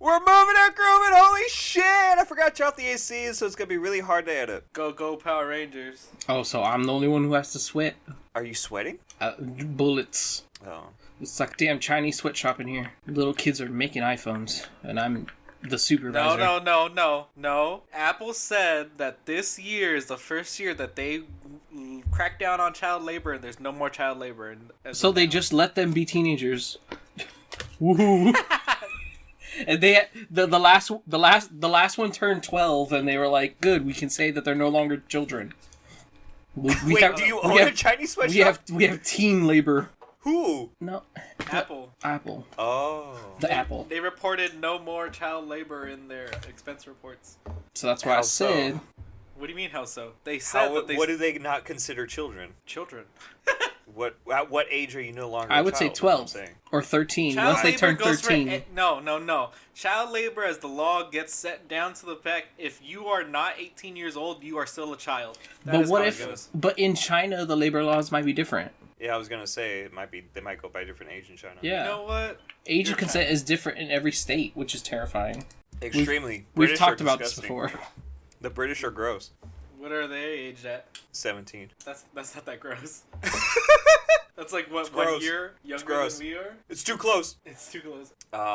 We're moving and grooving. Holy shit! I forgot to turn off the AC, so it's gonna be really hard to edit. Go Power Rangers. Oh, so I'm the only one who has to sweat? Are you sweating? Bullets. Oh. It's like a damn Chinese sweatshop in here. Little kids are making iPhones, and I'm the supervisor. No. Apple said that this year is the first year that they crack down on child labor, and there's no more child labor. So they just let them be teenagers. Woohoo! And they the last one turned 12, and they were like, "Good, we can say that they're no longer children." Wait, do you own a Chinese sweatshop? We have teen labor. Who? No. Apple. Oh. Apple. They reported no more child labor in their expense reports. So that's why I said. So? What do you mean, how so? They said that they... What do they not consider children? Children. At what age are you no longer I would say 12 or 13. Child Once they turn 13. No. Child labor, as the law gets set down to the fact, if you are not 18 years old, you are still a child. But in China, the labor laws might be different. Yeah, I was gonna say they might go by a different age in China. Yeah. You know what? Age of consent is different in every state, which is terrifying. Extremely. We've talked about this before. The British are gross. What are they aged at? 17. That's not that gross. That's like what, 1 year younger than we are? It's too close. It's too close.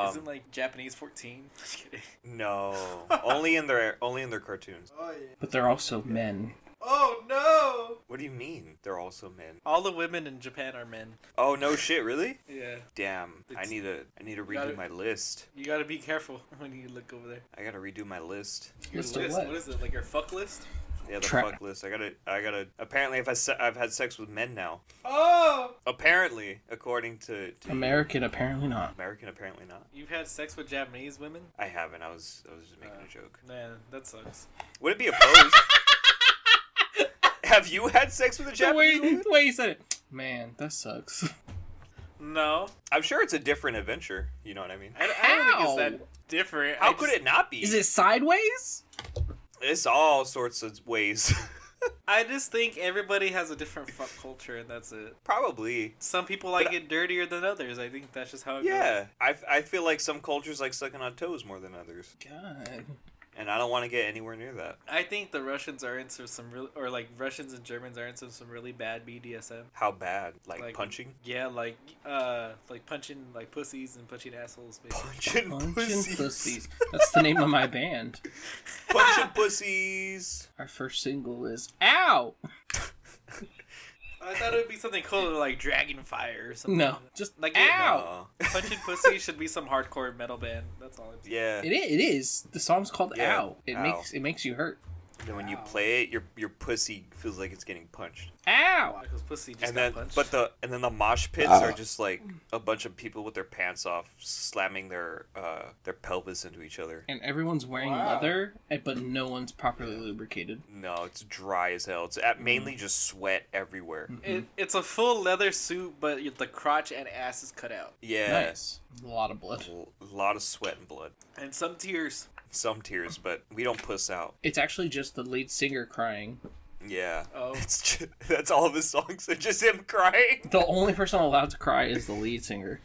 Isn't like Japanese 14? Just kidding. No. only in their cartoons. Oh yeah. But they're also men. Oh no! What do you mean? They're also men. All the women in Japan are men. Oh no shit, really? Yeah. Damn. I need to redo my list. You gotta be careful when you look over there. I gotta redo my list. List of what? What is it? Like your fuck list? Yeah, the fuck list. I gotta. Apparently, I've had sex with men now. Oh! Apparently, according to American, apparently not. American, apparently not. You've had sex with Japanese women? I haven't. I was just making a joke. Man, that sucks. Would it be opposed? Have you had sex with a Japanese woman? The way you said it. Man, that sucks. No. I'm sure it's a different adventure. You know what I mean? I don't think it's that different. How could it not be? Is it sideways? It's all sorts of ways. I just think everybody has a different fuck culture, and that's it. Probably. Some people like it dirtier than others. I think that's just how it goes. Yeah. I feel like some cultures like sucking on toes more than others. God. And I don't want to get anywhere near that. I think the Russians are into some Russians and Germans are into some really bad BDSM. How bad? Like punching? Yeah, like punching like pussies and punching assholes. Basically. Punching pussies. That's the name of my band. Punching pussies. Our first single is Ow! I thought it would be something cooler like Dragon Fire or something. No, just like Ow! No. Punching Pussy should be some hardcore metal band. That's all it's. Yeah. It is. The song's called Ow. It makes you hurt. And when you play it, your pussy feels like it's getting punched. Ow! Because pussy just got punched. And then the mosh pits are just like a bunch of people with their pants off, slamming their pelvis into each other. And everyone's wearing leather, but no one's properly lubricated. No, it's dry as hell. It's mainly just sweat everywhere. It's a full leather suit, but the crotch and ass is cut out. Yeah. Nice. A lot of blood. A lot of sweat and blood. And some tears. Some tears, but we don't puss out. It's actually just the lead singer crying. Yeah. Oh. That's all of his songs. It's just him crying. The only person allowed to cry is the lead singer.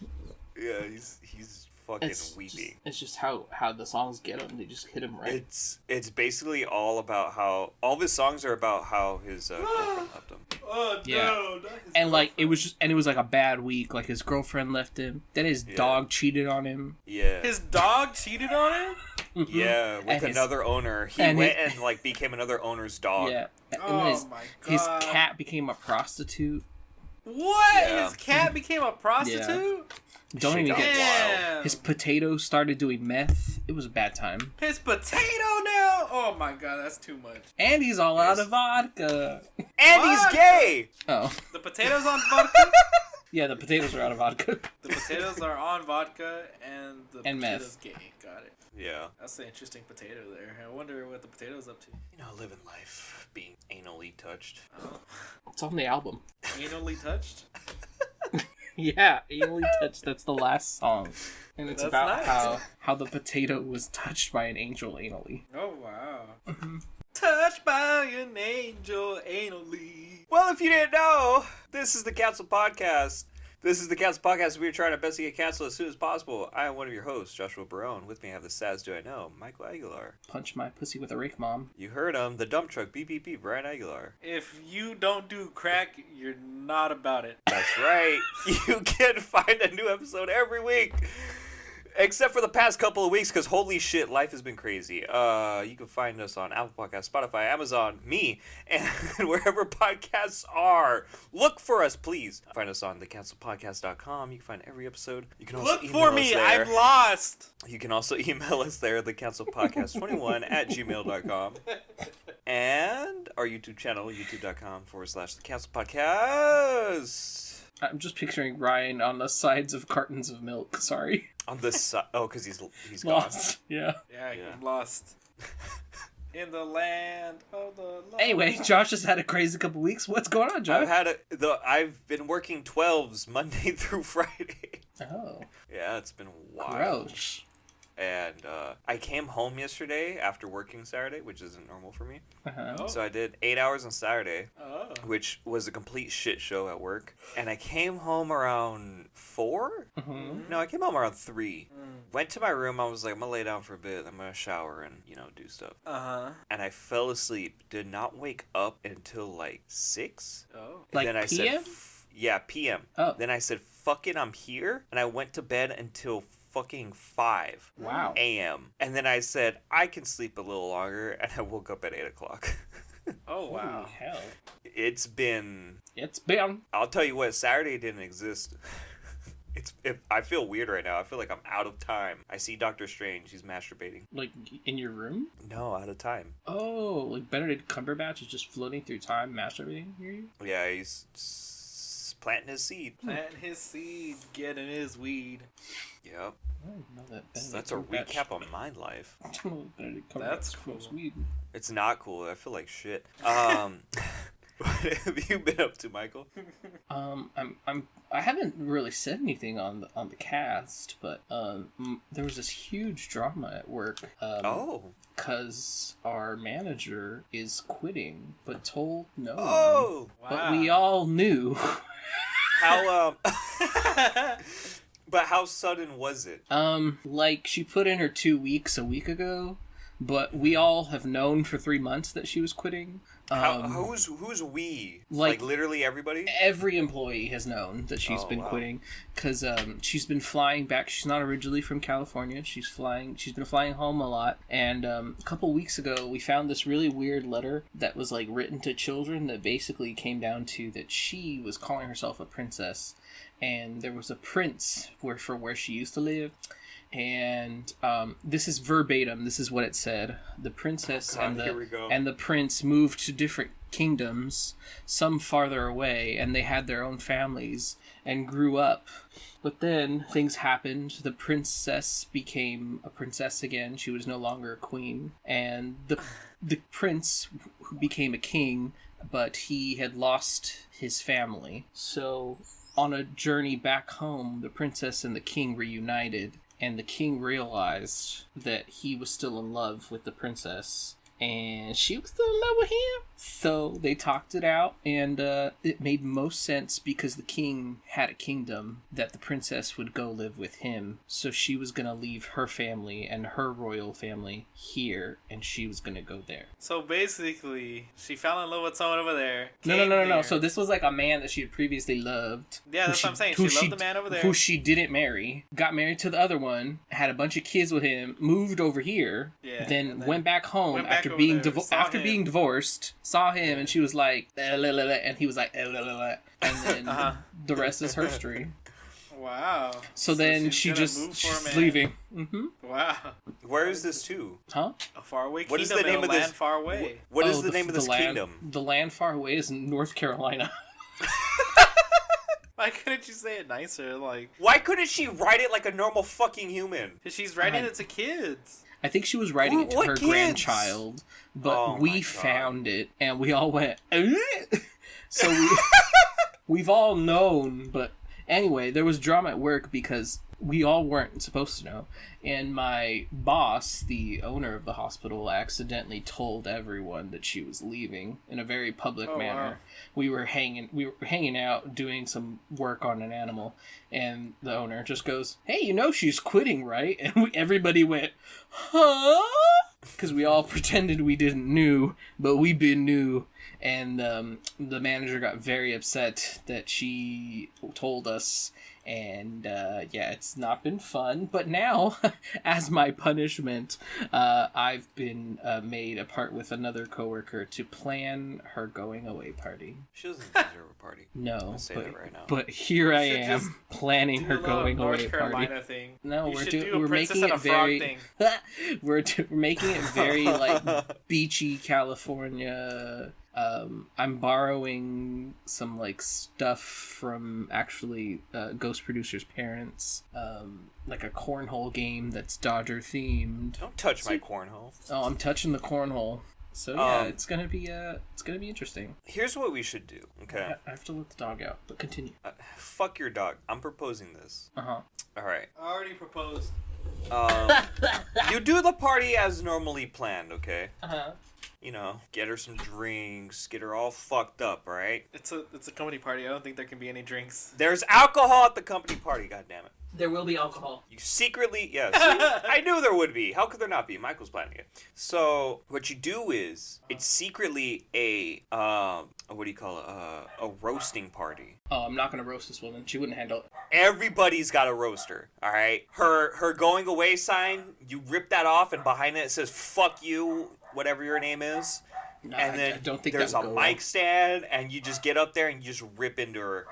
Yeah, he's fucking weeping. It's just how the songs get him. They just hit him right. It's basically all about how all of his songs are about how his girlfriend left him. Oh yeah. No! And like it was like a bad week. Like his girlfriend left him. Then his dog cheated on him. Yeah. His dog cheated on him? Mm-hmm. Yeah, with another owner. He went and like became another owner's dog. Yeah. And my God. His cat became a prostitute. What? Yeah. His cat became a prostitute? Yeah. Don't even get wild. His potato started doing meth. It was a bad time. His potato now? Oh my God, that's too much. And he's all out of vodka. And he's gay! Oh. The potatoes on vodka? Yeah, the potatoes are out of vodka. The potatoes are on vodka and the potatoes meth. Gay. Got it. Yeah. That's an interesting potato there. I wonder what the potato's up to. You know, living life, being anally touched. Oh. It's on the album. Anally touched? Yeah, anally touched. That's the last song. And it's about nice. how the potato was touched by an angel anally. Oh, wow. Touched by an angel anally. Well, if you didn't know, this is the Council Podcast. This is the Cancel Podcast. We are trying our best to get canceled as soon as possible. I am one of your hosts, Joshua Barone. With me, I have the sads do I know, Michael Aguilar. Punch my pussy with a rake, Mom. You heard him, the dump truck, BPP, Brian Aguilar. If you don't do crack, you're not about it. That's right. You can find a new episode every week. Except for the past couple of weeks, because holy shit, life has been crazy. You can find us on Apple Podcasts, Spotify, Amazon, me, and wherever podcasts are. Look for us, please. Find us on thecancelpodcast.com. You can find every episode. You can also Look email for us me, there. I'm lost. You can also email us there, thecancelpodcast21@gmail.com. And our YouTube channel, youtube.com/thecancelpodcast. I'm just picturing Ryan on the sides of cartons of milk. Sorry. On this side. Oh, because he's gone. Lost. Yeah. Yeah, Yeah. I'm lost. In the land of the lost. Anyway, Josh has had a crazy couple weeks. What's going on, Josh? I've been working 12s Monday through Friday. Oh. Yeah, it's been wild. Gross. And I came home yesterday after working Saturday, which isn't normal for me. Uh-huh. Oh. So I did 8 hours on Saturday, Oh. which was a complete shit show at work. And I came home around 4? Mm-hmm. No, I came home around 3. Went to my room. I was like, I'm going to lay down for a bit. I'm going to shower and, do stuff. Uh-huh. And I fell asleep. Did not wake up until like 6. Oh. Like then I PM? said, yeah, PM. Oh. Then I said, fuck it, I'm here. And I went to bed until fucking 5 Wow. a.m. And then I said, I can sleep a little longer. And I woke up at 8 o'clock. Oh, wow. Holy hell. It's been... I'll tell you what, Saturday didn't exist. I feel weird right now. I feel like I'm out of time. I see Doctor Strange. He's masturbating. Like, in your room? No, out of time. Oh, like Benedict Cumberbatch is just floating through time, masturbating near you? Yeah, he's planting his seed. Planting his seed, getting his weed. Yep. I didn't know that So Benedict that's a Cumberbatch- recap on my life. I don't know that Benedict Cumberbatch That's smokes cool. weed. It's not cool. I feel like shit. What have you been up to, Michael? I haven't really said anything on the cast, but there was this huge drama at work. Because our manager is quitting, but told no one. Oh! Wow. But we all knew. How, But how sudden was it? Like she put in her 2 weeks a week ago, but we all have known for 3 months that she was quitting. Who's we? Like literally everybody? Every employee has known that she's been quitting because she's been flying back. She's not originally from California. She's been flying home a lot. And a couple weeks ago, we found this really weird letter that was like written to children that basically came down to that she was calling herself a princess, and there was a prince where she used to live. And this is verbatim. This is what it said: the princess and the prince moved to different kingdoms, some farther away, and they had their own families and grew up. But then things happened. The princess became a princess again. She was no longer a queen, and the prince became a king, but he had lost his family. So on a journey back home, the princess and the king reunited. And the king realized that he was still in love with the princess, and she was still in love with him. So they talked it out, and it made most sense because the king had a kingdom that the princess would go live with him. So she was going to leave her family and her royal family here, and she was going to go there. So basically, she fell in love with someone over there. No. So this was like a man that she had previously loved. Yeah, that's what I'm saying. She loved the man over there. Who she didn't marry. Got married to the other one. Had a bunch of kids with him. Moved over here. Yeah, then went back home after being divorced. Saw him, and she was like, and he was like, and then the rest is history. Wow. So then she's leaving. Mm-hmm. Wow. Where is this to? Huh? A faraway kingdom. What is the name of land this? far away. What is the name of this kingdom? The land far away is in North Carolina. Why couldn't you say it nicer? Like, why couldn't she write it like a normal fucking human? Because she's writing it to kids. I think she was writing it to her kids? grandchild, but we found it, and we all went, so we've all known, but anyway, there was drama at work because we all weren't supposed to know. And my boss, the owner of the hospital, accidentally told everyone that she was leaving in a very public manner. Wow. We were hanging out doing some work on an animal, and the owner just goes, "Hey, you know she's quitting, right?" And everybody went, "Huh?" Because we all pretended we didn't knew, but we been knew. And the manager got very upset that she told us, and yeah, it's not been fun. But now, as my punishment, I've been made apart with another coworker to plan her going away party. She doesn't deserve a party. No, I'll say that right now. but here I should am just planning her going away North Carolina party. thing. No, You we're should do a we're princess making and it a frog very thing. we're making it very like beachy California. I'm borrowing some like stuff from actually Ghost Producer's parents, like a cornhole game that's Dodger themed. Don't touch my cornhole. Oh, I'm touching the cornhole. So yeah, it's gonna be interesting. Here's what we should do, okay? I have to let the dog out, but continue. Fuck your dog. I'm proposing this. Uh-huh. Alright. I already proposed. You do the party as normally planned, okay? Uh-huh. You know, get her some drinks, get her all fucked up, right? It's a company party. I don't think there can be any drinks. There's alcohol at the company party, goddammit. There will be alcohol. You secretly, yes. I knew there would be. How could there not be? Michael's planning it. So, what you do is, it's secretly a, what do you call it? A roasting party. Oh, I'm not gonna roast this woman. She wouldn't handle it. Everybody's got a roaster, alright? Her going away sign, you rip that off, and behind it says, "Fuck you," whatever your name is. No, And then I don't think there's that a would mic go well. stand, and you just get up there and you just rip into her.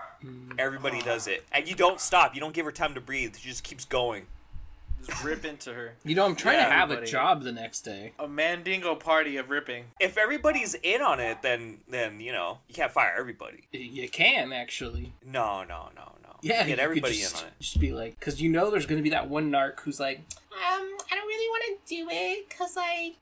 Everybody does it. And you don't stop. You don't give her time to breathe. She just keeps going. Just rip into her. You know, I'm trying Yeah, to have a everybody. job the next day. A mandingo party of ripping. If everybody's in on it, then you know, you can't fire everybody. You can, actually. No. Yeah, Get you could everybody just, in on it. Just be like, because you know there's going to be that one narc who's like, I don't really want to do it because I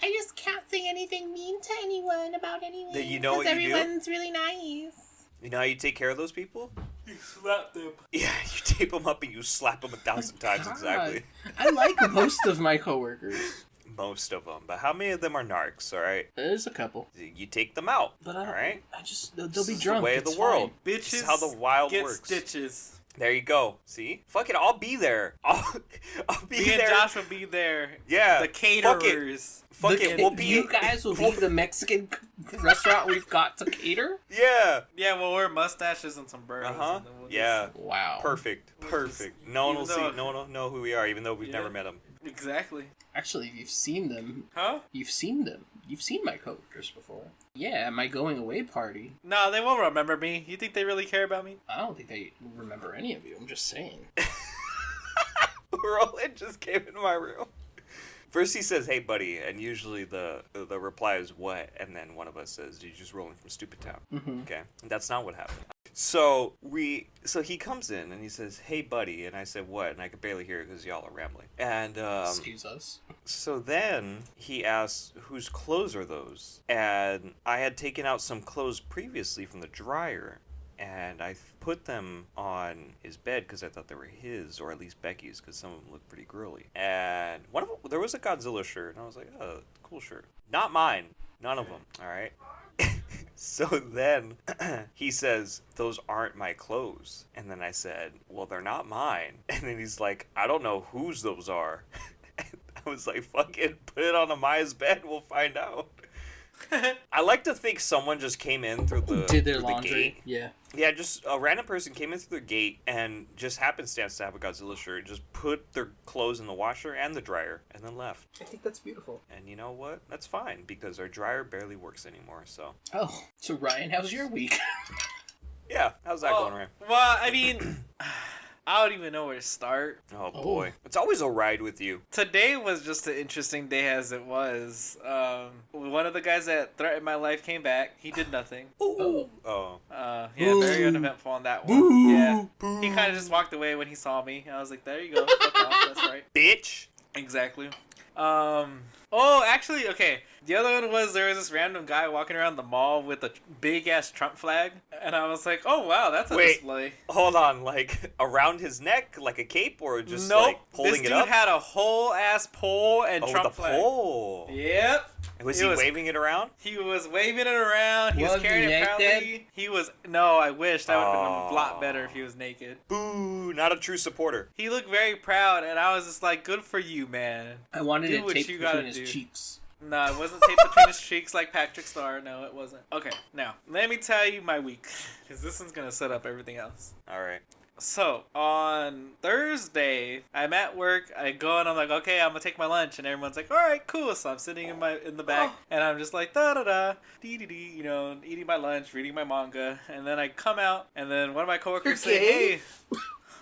just can't say anything mean to anyone about anything. Then you know what you do? everyone's really nice. You know how you take care of those people? You slap them. Yeah, you tape them up and you slap them 1,000 times God. exactly. I like most of my coworkers. Most of them. But how many of them are narcs, alright? There's a couple. You take them out, But I don't, alright? I just, they'll be This is drunk. the way of it's the world. fine. This Bitches is how the wild get works. stitches. There you go. See? Fuck it, I'll be there. I'll be Me there. and Josh will be there. Yeah. The caterers. Fuck The- it, we'll be... You guys will be the Mexican restaurant we've got to cater? Yeah. Yeah, we'll wear mustaches and sombreros. Uh-huh. and then we'll Yeah. Wow. Perfect. No one will even see. though- No one will know who we are, even though we've Yeah. never met them. Exactly. Actually, you've seen them. Huh? You've seen them. You've seen my coworkers before. Yeah, my going away party. No, they won't remember me. You think they really care about me? I don't think they remember any of you. I'm just saying. Roland just came into my room. First he says, "Hey, buddy," and usually the reply is "What?" And then one of us says, "You just rolling from Stupid Town." Mm-hmm. Okay, that's not what happened. So he comes in and he says, "Hey, buddy," and I said, "What?" And I could barely hear it because y'all are rambling. And Excuse us. so then he asks, "Whose clothes are those?" And I had taken out some clothes previously from the dryer. And I put them on his bed because I thought they were his, or at least Becky's, because some of them looked pretty girly. And one of them, there was a Godzilla shirt, and I was like, "Oh, cool shirt." Not mine. None of them. All right. So then he says, "Those aren't my clothes." And then I said, "Well, they're not mine." And then he's like, "I don't know whose those are." And I was like, "Fuck it, put it on Amaya's bed. We'll find out." I like to think someone just came in through the Did their through the laundry. gate. Yeah. Yeah, just a random person came in through the gate and just happenstance to have a Godzilla shirt, just put their clothes in the washer and the dryer, and then left. I think that's beautiful. And you know what? That's fine, because our dryer barely works anymore, so... Oh, so Ryan, how's your week? Yeah, how's that going, Ryan? Well, I mean, I don't even know where to start. Oh, boy. It's always a ride with you. Today was just an interesting day as it was. One of the guys that threatened my life came back. He did nothing. Ooh. Oh. Yeah, very uneventful on that one. Yeah. He kind of just walked away when he saw me. I was like, there you go. Fuck off. That's right. Bitch! Exactly. Oh, actually, okay. The other one was there was this random guy walking around the mall with a big ass Trump flag, and I was like, oh wow, that's a display. Hold on, like around his neck, like a cape, or just Nope, like holding this it up? dude had a whole ass pole and Trump the flag. pole. Yep. Was he waving it around? He was waving it around. He was Was he carrying it naked? proudly. He was no. I wish that would have been a lot better if he was naked. Boo! Not a true supporter. He looked very proud, and I was just like, "Good for you, man." I wanted Do it what taped you between gotta his do. cheeks. No, it wasn't taped between his cheeks like Patrick Star. No, it wasn't. Okay, now let me tell you my week, because this one's gonna set up everything else. All right. So on Thursday, I'm at work. I go and I'm like, okay, I'm gonna take my lunch, and everyone's like, all right, cool. So I'm sitting in the back, and I'm just like da da da, dee dee dee, you know, eating my lunch, reading my manga, and then I come out, and then one of my coworkers say, hey.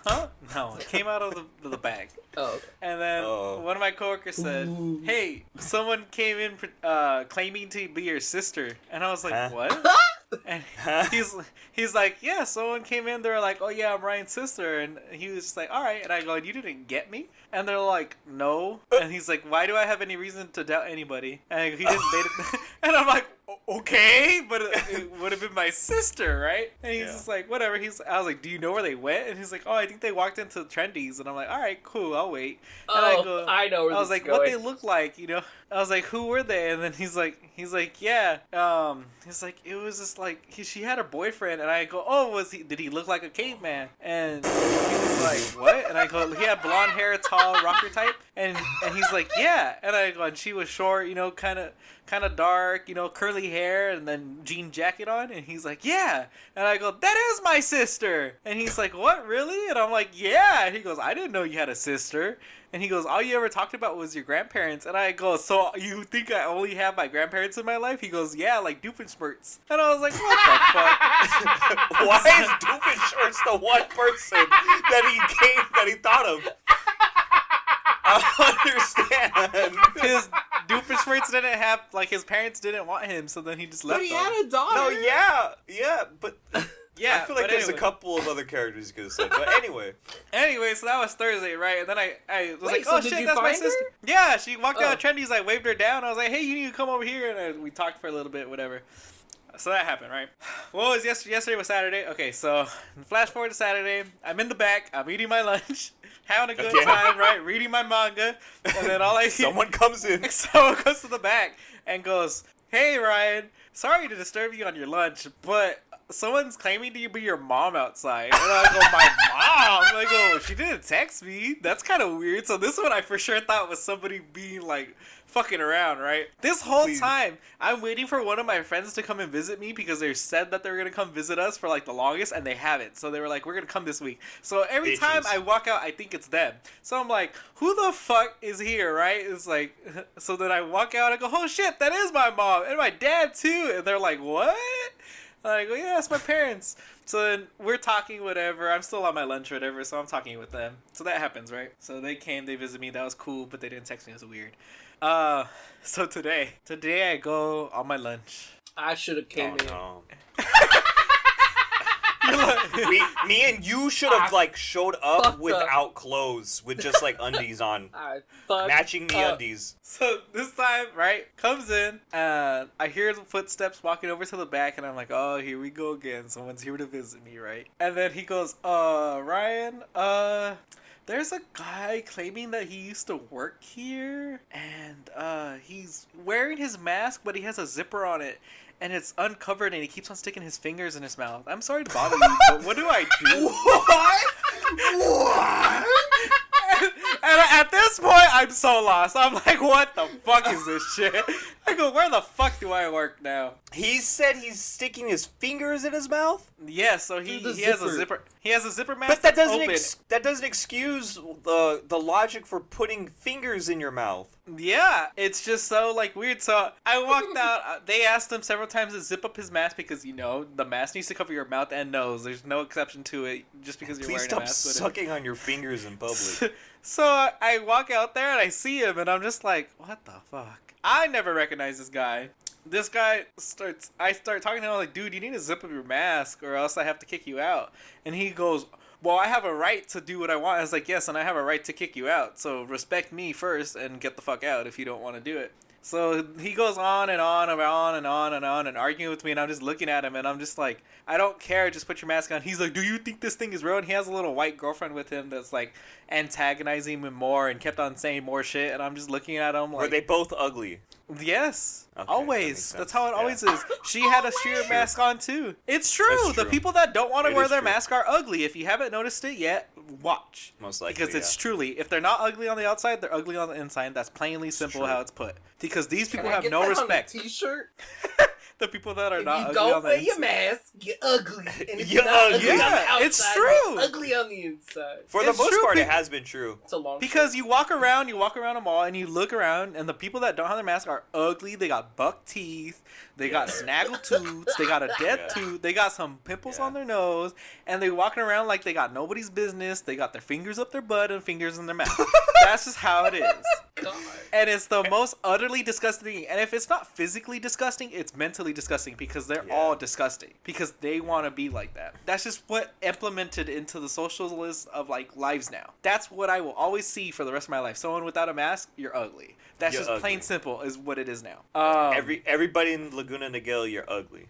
Huh? No, it came out of the bag. Oh, okay. And then one of my coworkers said, Ooh. hey, someone came in claiming to be your sister. And I was like, what? And he's like, yeah, someone came in. They were like, oh, yeah, I'm Ryan's sister. And he was just like, all right. And I go, you didn't get me? And they're like, no. And he's like, why do I have any reason to doubt anybody? And he didn't. And I'm like, okay, but it would have been my sister, right? And he's just like, whatever. I was like, do you know where they went? And he's like, oh, I think they walked into Trendy's. And I'm like, all right, cool, I'll wait. And I know where I was this like, is what going. they look like, you know? I was like, who were they? And then he's like, yeah. He's like, it was just like she had her boyfriend, and I go, oh, did he look like a caveman? And he was like, what? And I go, he had blonde hair, tall, rocker type. And he's like, yeah. And I go, and she was short, you know, kind of dark, you know, curly hair, and then jean jacket on. And he's like, yeah. And I go, that is my sister. And he's like, what, really? And I'm like, yeah. And he goes, I didn't know you had a sister. And he goes, all you ever talked about was your grandparents. And I go, so you think I only have my grandparents in my life? He goes, yeah, like Doofenshmirtz. And I was like, what the fuck? Why is Doofenshmirtz the one person that he thought of? I don't understand. His Doofenshmirtz didn't have, like, his parents didn't want him, so then he just left But he them. had a daughter. No, yeah, but Yeah, I feel like but there's anyway. a couple of other characters you could have said. But anyway. Anyway, so that was Thursday, right? And then I was Wait, like, so oh did shit, you that's my find sister. her? Yeah, she walked out of Oh. Trendy's, I waved her down. I was like, hey, you need to come over here. And we talked for a little bit, whatever. So that happened, right? What was yesterday was Saturday. Okay, so flash forward to Saturday. I'm in the back. I'm eating my lunch. Having a good Okay. time, right? Reading my manga. And then all I hear... Someone comes in. Someone goes to the back and goes, hey, Ryan, sorry to disturb you on your lunch, but someone's claiming to be your mom outside. And I go, my mom? I go, she didn't text me. That's kind of weird. So this one I for sure thought was somebody being like fucking around, right? This whole time, I'm waiting for one of my friends to come and visit me because they said that they were going to come visit us for like the longest, and they haven't. So they were like, we're going to come this week. So every time I walk out, I think it's them. So I'm like, who the fuck is here, right? It's like, so then I walk out, I go, oh shit, that is my mom and my dad too. And they're like, what? I go, yeah, that's my parents. So then we're talking, whatever. I'm still on my lunch or whatever, so I'm talking with them. So that happens, right? So they came, they visited me. That was cool, but they didn't text me. It was weird. So today I go on my lunch. I should have came in. No. Me and you should have like showed up fucked without clothes, with just like undies on, I fucked matching the up. undies. So this time, right, comes in, I hear the footsteps walking over to the back, and I'm like, oh, here we go again. Someone's here to visit me, right? And then he goes, Ryan, there's a guy claiming that he used to work here, and he's wearing his mask, but he has a zipper on it, and it's uncovered, and he keeps on sticking his fingers in his mouth. I'm sorry to bother you, but what do I do? What? And at this point, I'm so lost. I'm like, what the fuck is this shit? I go, where the fuck do I work now? He said he's sticking his fingers in his mouth. Yeah, so he Through the has a zipper. zipper. He has a zipper mask. But that doesn't open. that doesn't excuse the logic for putting fingers in your mouth. Yeah, it's just so like weird. So I walked out. They asked him several times to zip up his mask because you know the mask needs to cover your mouth and nose. There's no exception to it just because you're Please wearing a stop mask. sucking on your fingers in public. So I walk out there and I see him and I'm just like, what the fuck? I never recognized this guy. This guy I start talking to him, I'm like, dude, you need to zip up your mask or else I have to kick you out. And he goes, well, I have a right to do what I want. I was like, yes, and I have a right to kick you out. So respect me first and get the fuck out if you don't want to do it. So he goes on and on and on and on and on and arguing with me, and I'm just looking at him, and I'm just like, I don't care, just put your mask on. He's like, do you think this thing is real? And he has a little white girlfriend with him that's like antagonizing him more and kept on saying more shit, and I'm just looking at him like... Were they both ugly? Yes, Okay, always. that That's how it yeah. always is. She had a sheer mask on too. It's true. It's The true. people that don't want to It wear is their true. mask are ugly. If you haven't noticed it yet, watch. Most likely, Because it's yeah. truly, if they're not ugly on the outside, they're ugly on the inside. That's plainly simple true. how it's put. Because these people Can I have get no that on a respect. T-shirt. The people that are If not you ugly don't on the wear your inside. mask, you're ugly. And if You're you're not ugly. ugly on the Yeah, outside, it's you're true. ugly on the inside. For the It's most true, part, be- it has been true. It's a long Because you walk around a mall, and you look around, and the people that don't have their mask are ugly. They got buck teeth, they got snaggle tooths, they got a dead Yeah. tooth, they got some pimples Yeah. on their nose, and they walking around like they got nobody's business. They got their fingers up their butt and fingers in their mouth. That's just how it is. God. And it's the most utterly disgusting thing. And if it's not physically disgusting, it's mentally disgusting because they're Yeah. all disgusting. Because they want to be like that. That's just what implemented into the socialist of like lives now. That's what I will always see for the rest of my life. Someone without a mask, you're ugly. That's You're just plain ugly. simple is what it is now. Everybody in Laguna Niguel, you're ugly.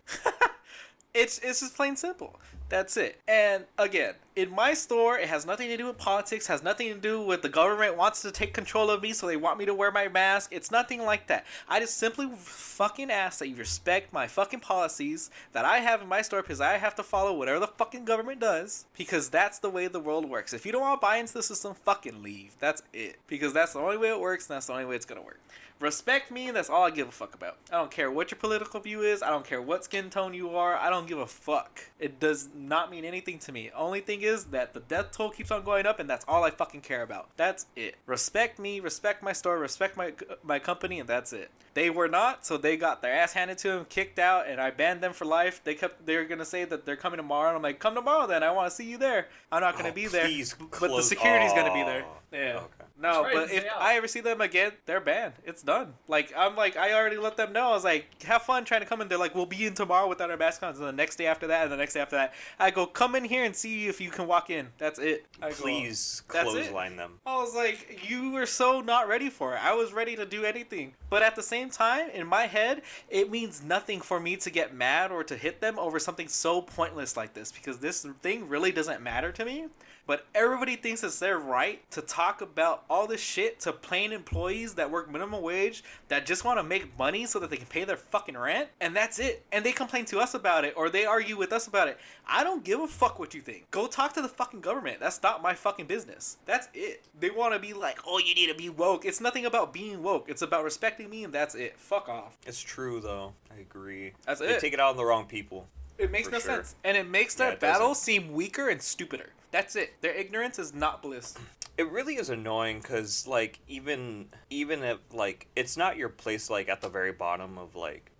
It's just plain simple. That's it. And again, in my store, it has nothing to do with politics, has nothing to do with the government wants to take control of me, so they want me to wear my mask. It's nothing like that. I just simply fucking ask that you respect my fucking policies that I have in my store because I have to follow whatever the fucking government does because that's the way the world works. If you don't want to buy into the system, fucking leave. That's it. Because that's the only way it works and that's the only way it's going to work. Respect me, that's all I give a fuck about. I don't care what your political view is. I don't care what skin tone you are. I don't give a fuck. It does not mean anything to me. Only thing is that the death toll keeps on going up, and that's all I fucking care about. That's it. Respect me, respect my store, respect my company, and that's it. They were not, so they got their ass handed to them, kicked out, and I banned them for life. They were gonna say that they're coming tomorrow, and I'm like, come tomorrow then. I want to see you there. I'm not gonna be there, Please but the close- security's gonna be there. Yeah. Okay. No, Try but to if stay out. I ever see them again, they're banned. It's done. Like, I already let them know. I was like, have fun trying to come in. They're like, we'll be in tomorrow without our mask on. And the next day after that, and the next day after that, I go, come in here and see if you can walk in. That's it. I go, Please That's it. clothesline them. I was like, you were so not ready for it. I was ready to do anything. But at the same time, in my head, it means nothing for me to get mad or to hit them over something so pointless like this because this thing really doesn't matter to me. But everybody thinks it's their right to talk about all this shit to plain employees that work minimum wage that just want to make money so that they can pay their fucking rent. And that's it. And they complain to us about it or they argue with us about it. I don't give a fuck what you think. Go talk to the fucking government. That's not my fucking business. That's it. They want to be like, oh, you need to be woke. It's nothing about being woke. It's about respecting me and that's it. Fuck off. It's true, though. I agree. That's They it. take it out on the wrong people. It makes For no sure. sense. And it makes Yeah, their it doesn't. battle seem weaker and stupider. That's it. Their ignorance is not bliss. It really is annoying because, like, even if, like, it's not your place, like, at the very bottom of, like,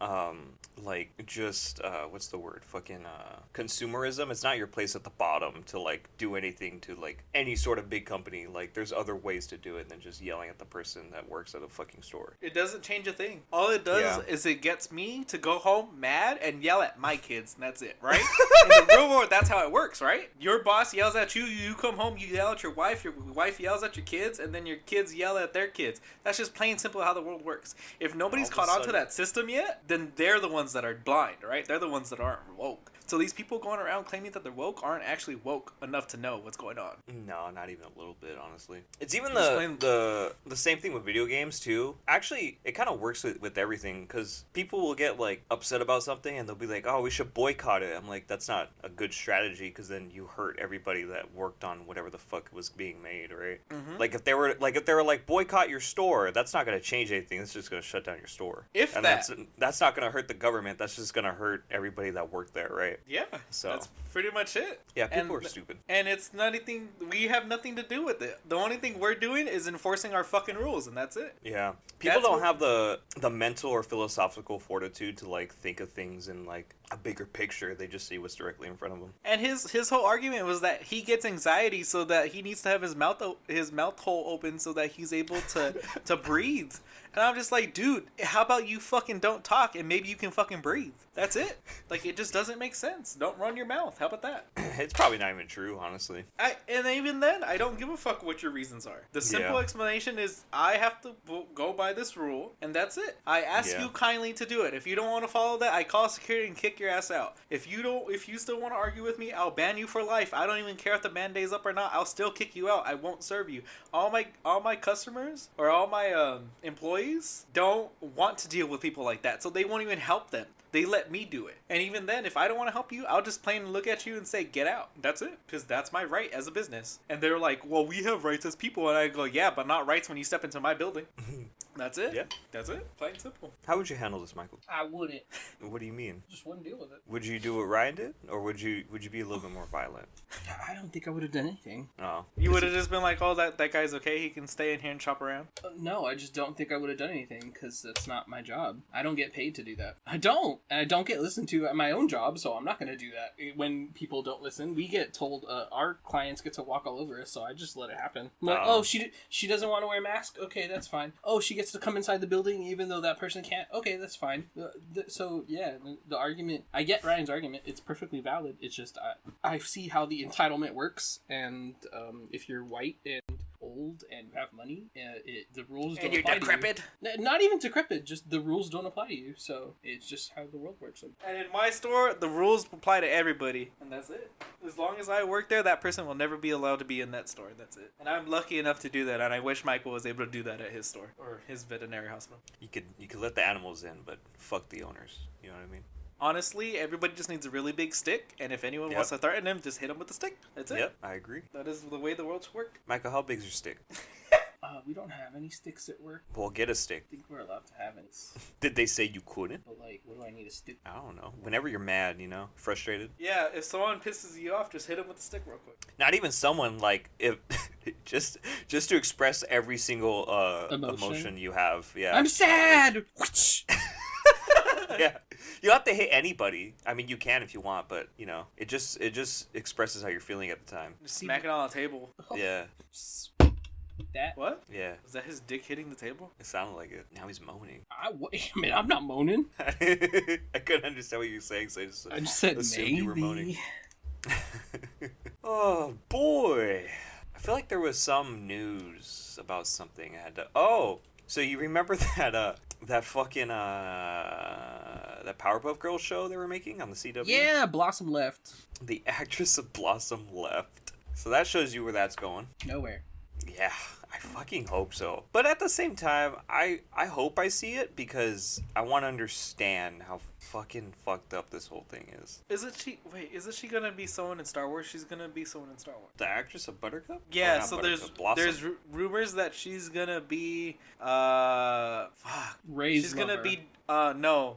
just, what's the word? Fucking, consumerism. It's not your place at the bottom to, like, do anything to, like, any sort of big company. Like, there's other ways to do it than just yelling at the person that works at a fucking store. It doesn't change a thing. All it does Yeah. is it gets me to go home mad and yell at my kids, and that's it, right? In the real world, that's how it works, right? Your boss yells at you, you come home, you yell at your wife yells at your kids, and then your kids yell at their kids. That's just plain simple how the world works. If nobody's All of a caught on to sudden- that system yet, then they're the ones that are blind, right? They're the ones that aren't woke. So these people going around claiming that they're woke aren't actually woke enough to know what's going on. No, not even a little bit, honestly. It's even Explain- the same thing with video games, too. Actually, it kind of works with everything, because people will get, like, upset about something, and they'll be like, oh, we should boycott it. I'm like, that's not a good strategy, because then you hurt everybody that worked on whatever the fuck was being made, right? Mhm. Like, if they were like, boycott your store, that's not going to change anything. It's just going to shut down your store. If and that. that's not going to hurt the government. That's just going to hurt everybody that worked there, right? Yeah, So. that's pretty much it. Yeah, people And- are stupid. And it's not anything, we have nothing to do with it. The only thing we're doing is enforcing our fucking rules, and that's it. Yeah. People That's don't what- have the mental or philosophical fortitude to, like, think of things in, like, a bigger picture. They just see what's directly in front of them. And his whole argument was that he gets anxiety so that he needs to have his mouth hole open so that he's able to breathe. And I'm just like, dude, how about you fucking don't talk and maybe you can fucking breathe? That's it. Like, it just doesn't make sense. Don't run your mouth. How about that? It's probably not even true, honestly. And even then, I don't give a fuck what your reasons are. The simple explanation is I have to go by this rule, and that's it. I ask you kindly to do it. If you don't want to follow that, I call security and kick your ass out. If you still want to argue with me, I'll ban you for life. I don't even care if the ban day's up or not. I'll still kick you out. I won't serve you. All my customers or all my employees don't want to deal with people like that, so they won't even help them. They let me do it. And even then, if I don't want to help you, I'll just plain look at you and say, get out. That's it. Because that's my right as a business. And they're like, well, we have rights as people. And I go, yeah, but not rights when you step into my building. That's it. Yeah. That's it. Plain and simple. How would you handle this, Michael? I wouldn't. What do you mean? Just wouldn't deal with it. Would you do what Ryan did? Or would you be a little bit more violent? I don't think I would have done anything. Oh. You would have just been like, oh, that guy's okay. He can stay in here and chop around. No, I just don't think I would have done anything because that's not my job. I don't get paid to do that. I don't. And I don't get listened to at my own job, so I'm not going to do that. When people don't listen, we get told, our clients get to walk all over us, so I just let it happen. I'm like, oh, she doesn't want to wear a mask? Okay, that's fine. Oh, she gets to come inside the building even though that person can't? Okay, that's fine. So, yeah, the argument, I get Ryan's argument. It's perfectly valid. It's just, I see how the entitlement works, and if you're white and old and have money, the rules don't apply to you. And you're decrepit? Not even decrepit, just the rules don't apply to you, so it's just how the world works. And in my store, the rules apply to everybody, and that's it. As long as I work there, that person will never be allowed to be in that store. That's it. And I'm lucky enough to do that, and I wish Michael was able to do that at his store or his veterinary hospital. You could let the animals in, but fuck the owners. You know what I mean? Honestly, everybody just needs a really big stick, and if anyone wants to threaten him, just hit him with the stick. That's it. Yep, I agree. That is the way the world should work. Michael, how big's your stick? We don't have any sticks at work. Well, get a stick. I think we're allowed to have any. Did they say you couldn't? But, like, what do I need a stick? I don't know. Whenever you're mad, frustrated. Yeah, if someone pisses you off, just hit him with the stick real quick. Not even someone, like, if just to express every single emotion you have. Yeah. I'm sad! Yeah. You don't have to hit anybody. I mean, you can if you want, but, it just expresses how you're feeling at the time. Just smack it on the table. Yeah. That? What? Yeah. Was that his dick hitting the table? It sounded like it. Now he's moaning. I mean, I'm not moaning. I couldn't understand what you were saying, so I just said assumed maybe. you were moaning. Oh, boy. I feel like there was some news about something. I had to... Oh! So you remember that fucking, that Powerpuff Girls show they were making on the CW? Yeah, Blossom left. The actress of Blossom left. So that shows you where that's going. Nowhere. Yeah, I fucking hope so. But at the same time, I hope I see it because I want to understand how fucking fucked up this whole thing is. Isn't she gonna be someone in Star Wars? She's gonna be someone in Star Wars. The actress of Buttercup? Yeah, so there's rumors that she's gonna be Ray's she's lover. gonna be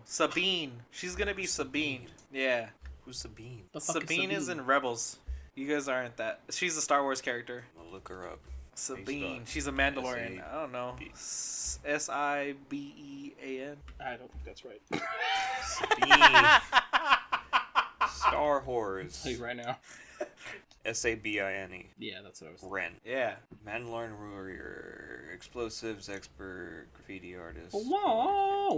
Sabine. She's gonna be Sabine. Yeah. Who's Sabine? Sabine is in Rebels. You guys aren't that. She's a Star Wars character. I'll look her up. Sabine. She's a Mandalorian. I don't know. Sibean. I don't think that's right. Sabine. Star Wars. I'll tell you right now. Sabine. Yeah, that's what I was thinking. Ren. Yeah. Mandalorian warrior, explosives expert, graffiti artist. Wah.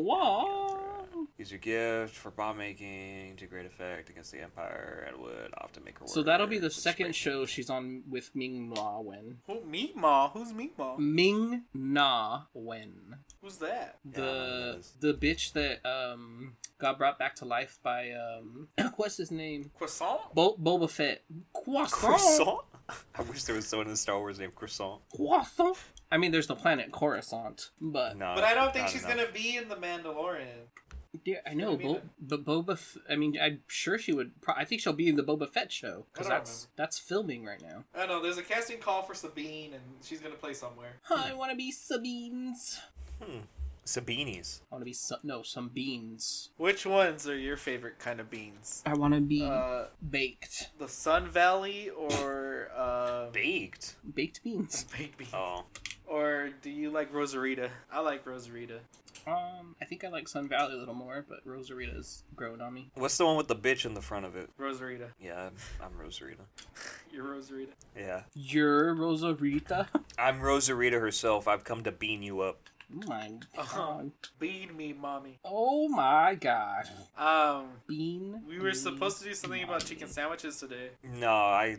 Use your gift for bomb making to great effect against the Empire. Edward often make her work. So that'll be the second show she's on with Ming Na Wen. Meatma? Who's Meatma? Ming Na Wen. Who's that? The bitch that got brought back to life by what's his name? Croissant? Boba Fett. Croissant? I wish there was someone in Star Wars named Croissant. Croissant? I mean, there's the planet Coruscant, but... No, but I don't think not she's enough. gonna be in The Mandalorian. Yeah, I know, but Boba... I mean, I'm sure she would... I think she'll be in the Boba Fett show, because that's filming right now. I don't know, there's a casting call for Sabine, and she's gonna play somewhere. I want to be Sabines. Sabinis. I want to be... some beans. Which ones are your favorite kind of beans? I want to be baked. The Sun Valley or... Baked? Baked beans. Baked beans. Oh. Or do you like Rosarita? I like Rosarita. I think I like Sun Valley a little more, but Rosarita's grown on me. What's the one with the bitch in the front of it? Rosarita. Yeah, I'm Rosarita. You're Rosarita. Yeah. You're Rosarita? I'm Rosarita herself. I've come to bean you up. Oh my god. Bean me, mommy. Oh my god. We were supposed to do something about chicken sandwiches today. No, I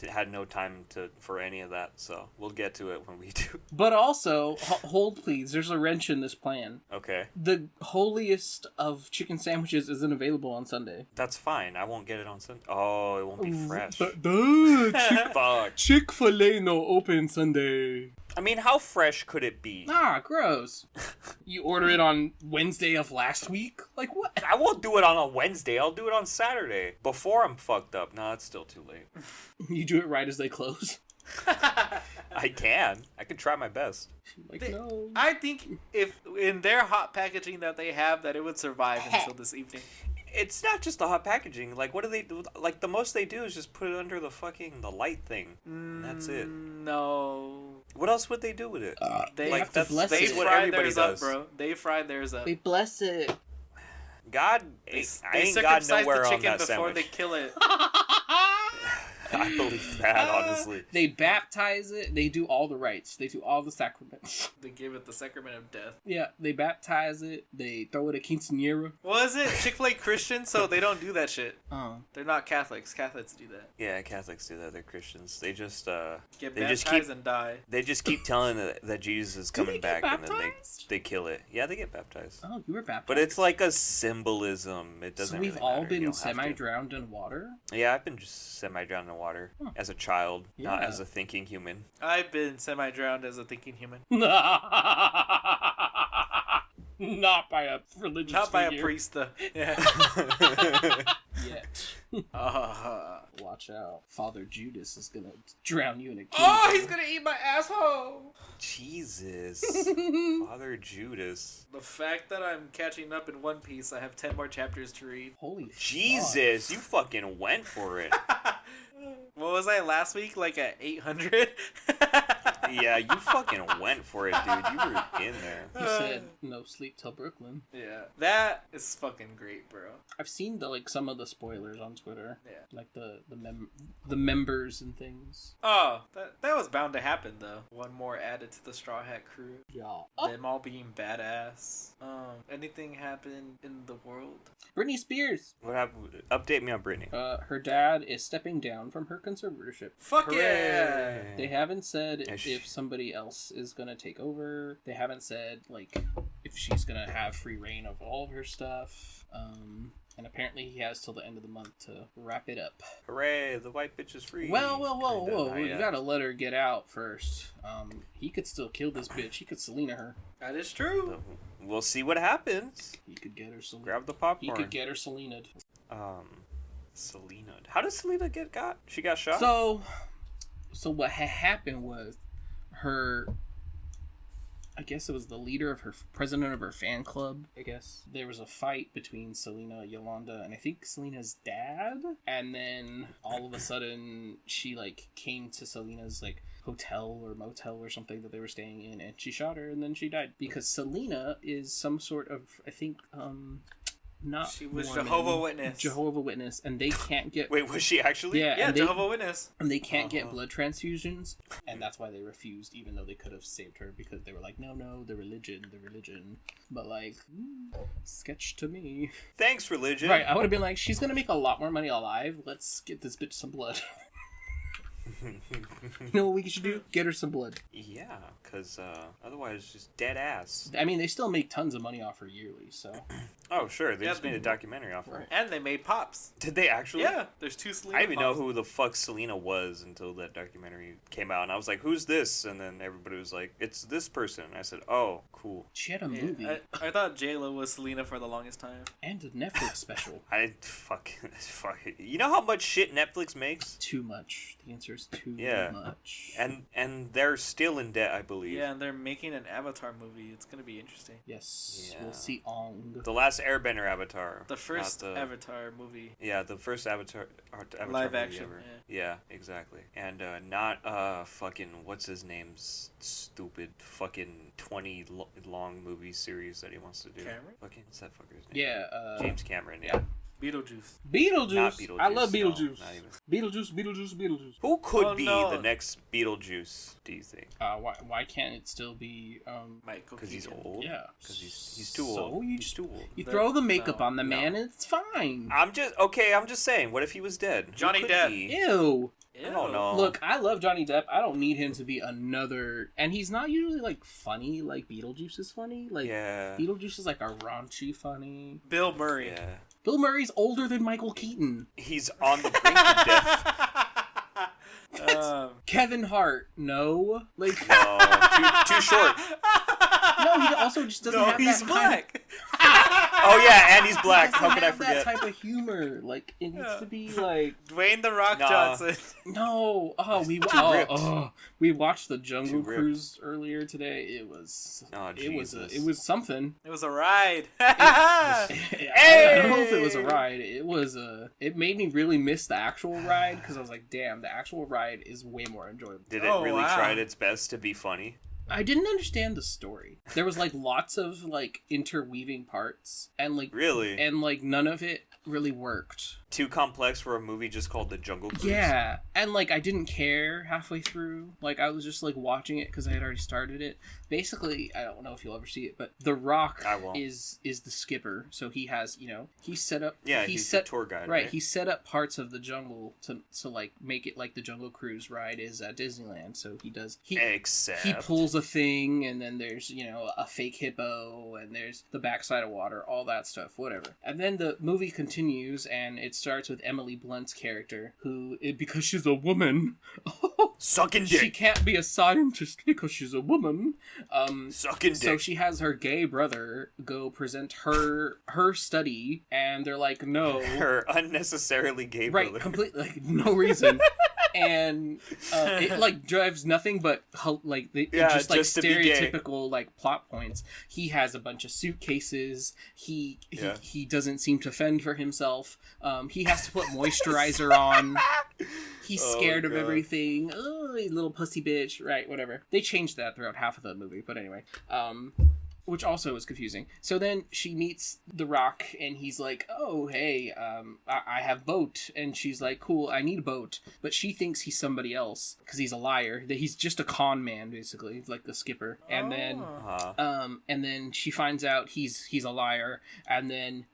had no time for any of that, so we'll get to it when we do. But also, hold please, there's a wrench in this plan. Okay. The holiest of chicken sandwiches isn't available on Sunday. That's fine. I won't get it on Sunday. Oh, it won't be fresh. Fuck. Chick-fil-A no open Sunday. I mean, how fresh could it be? Ah, gross. You order it on Wednesday of last week? Like what? I won't do it on a Wednesday. I'll do it on Saturday. Before I'm fucked up. No, it's still too late. You do it right as they close. I can try my best. Like, no. I think if in their hot packaging that they have, that it would survive until this evening. It's not just the hot packaging. Like, what do they do? Like, the most they do is just put it under the light thing. That's it. No. What else would they do with it? They have to bless they it. What fried everybody theirs does. up, bro. They fried theirs up. They bless it. God, I They ain't got circumcise nowhere the on chicken that before sandwich. they kill it. I believe that, honestly. They baptize it. They do all the rites. They do all the sacraments. They give it the sacrament of death. Yeah, they baptize it. They throw it a quinceañera. Was it Chick-fil-A Christian? So they don't do that shit. Oh. They're not Catholics. Catholics do that. Yeah, Catholics do that. They're Christians. They just Get They baptized just keep- and die. they just keep telling that Jesus is Do coming they get back, and then baptized? they kill it. Yeah, they get baptized. Oh, you were baptized. But it's like a symbolism. It doesn't. So we've really all matter. You been don't have to. semi-drowned in water? Yeah, I've been just semi-drowned in water as a child, not Yeah. as a thinking human. I've been semi-drowned as a thinking human. Not by a religious Not by a figure. priest, though. Yeah. Yet. Oh, Watch out. Father Judas is gonna drown you in a cave. he's gonna eat my asshole! Jesus, Father Judas. The fact that I'm catching up in One Piece, I have 10 more chapters to read. Holy Jesus, you fucking went for it. What was I last week? Like at 800? Yeah, you fucking went for it, dude. You were in there. fuck. You said no sleep till Brooklyn. Yeah. That is fucking great, bro. I've seen some of the spoilers on Twitter. Yeah. Like the members and things. Oh, that was bound to happen, though. One more added to the Straw Hat crew. Yeah. Them all being badass. Anything happen in the world? Britney Spears. What happened? Update me on Britney. Her dad is stepping down from her conservatorship. Fuck yeah! They haven't said Ish. if somebody else is gonna take over. They haven't said like if she's gonna have free reign of all of her stuff. And apparently he has till the end of the month to wrap it up. Hooray, the white bitch is free. Whoa! Kinda, You yeah. gotta let her get out first. He could still kill this bitch. He could Selena her. That is true. We'll see what happens. He could get her Selena. Grab the He popcorn. could get her Selena'd. Selena. How did Selena get got? She got shot? So what had happened was her, I guess it was the leader of her, president of her fan club, I guess. There was a fight between Selena, Yolanda, and I think Selena's dad. And then all of a sudden she like came to Selena's like hotel or motel or something that they were staying in, and she shot her and then she died. Because Selena is some sort of, I think, not She was Mormon, Jehovah Witness. and they can't get Wait, was she actually? yeah, Yeah, and they, Jehovah Witness. and they can't get blood transfusions, and that's why they refused, even though they could have saved her, because they were like, no, the religion. But like, sketch to me. Thanks, religion. Right, I would have been like, she's gonna make a lot more money alive. Let's get this bitch some blood. You know what we should do? Get her some blood. Yeah, because otherwise, just dead ass. I mean, they still make tons of money off her yearly, so. Oh, sure. They Yeah, just made a documentary off of it. And they made pops. Did they actually? Yeah, there's 2 Selena I didn't even know pops. who the fuck Selena was until that documentary came out, and I was like, "Who's this?" And then everybody was like, "It's this person." And I said, "Oh, cool." She had a Yeah, movie I thought J-Lo was Selena for the longest time. and a Netflix special. fuck it. You know how much shit Netflix makes, Too much. The answer is too much. and they're still in debt, I believe. Yeah, and they're making an Avatar movie. It's gonna be interesting. Yes, Yeah. we'll see Ong. The last Airbender Avatar. The first not the- Avatar movie. Yeah, the first Avatar Live movie action, ever. yeah. Yeah, exactly. And not fucking what's his name's stupid fucking 20 long movie series that he wants to do. Cameron? Fucking what's that fucker's name? Yeah, James Cameron. Yeah. Beetlejuice. Beetlejuice. Not Beetlejuice. I love no, Beetlejuice. not even. Beetlejuice. Who could be no. the next Beetlejuice? Do you think? Why can't it still be Michael Because he's Keaton. old. Yeah. Because he's too So old. you He's too old. You throw the makeup No, on the man and it's fine. I'm just saying. What if he was dead? Who Johnny could Depp. he? Ew. I don't know. Look, I love Johnny Depp. I don't need him to be another. And he's not usually like funny like Beetlejuice is funny. Like Yeah. Beetlejuice is like a raunchy funny. Bill Murray. Yeah. Bill Murray's older than Michael Keaton. He's on the brink of death. Kevin Hart, no. Like No, too short. no, he also just doesn't No, have he's that black. Oh yeah, and he's black. Doesn't How could I have that forget? type of humor. Like it needs to be like Dwayne the Rock Nah. Johnson. no. Oh, ripped. we watched the Jungle Too ripped. Cruise earlier today. It was Oh, it was Jesus. it was something. It was a ride. I don't know if it was a ride. It was it made me really miss the actual ride because I was like, damn, the actual ride is way more enjoyable. Did it Oh, really wow. tried its best to be funny? I didn't understand the story. There was like lots of like interweaving parts and like Really? and like none of it really worked. Too complex for a movie just called The Jungle Cruise? Yeah, and like I didn't care halfway through. Like I was just like watching it because I had already started it. Basically, I don't know if you'll ever see it, but The Rock I won't. is the skipper. So he has, he set up. Yeah, he he's set the tour guide, Right, right? he set up parts of the jungle to like make it like the Jungle Cruise ride is at Disneyland. So he Except... he pulls a thing, and then there's a fake hippo, and there's the backside of water, all that stuff, whatever. And then the movie continues, and it starts with Emily Blunt's character, who because she's a woman, Sucking she dick. can't be a scientist because she's a woman. Sucking So dick. she has her gay brother go present her study, and they're like, no, Her unnecessarily gay right, brother. completely, like no reason. And it like drives nothing but just like just to be gay. stereotypical like plot points. He has a bunch of suitcases. He doesn't seem to fend for himself. He has to put moisturizer on. He's Oh, scared of God. everything. Oh, you little pussy bitch. Right, whatever. They changed that throughout half of the movie, but anyway. Which also was confusing. So then she meets The Rock, and he's like, oh, hey, I have boat. And she's like, cool, I need a boat. But she thinks he's somebody else, because he's a liar. That he's just a con man, basically, like the skipper. And then she finds out he's a liar. And then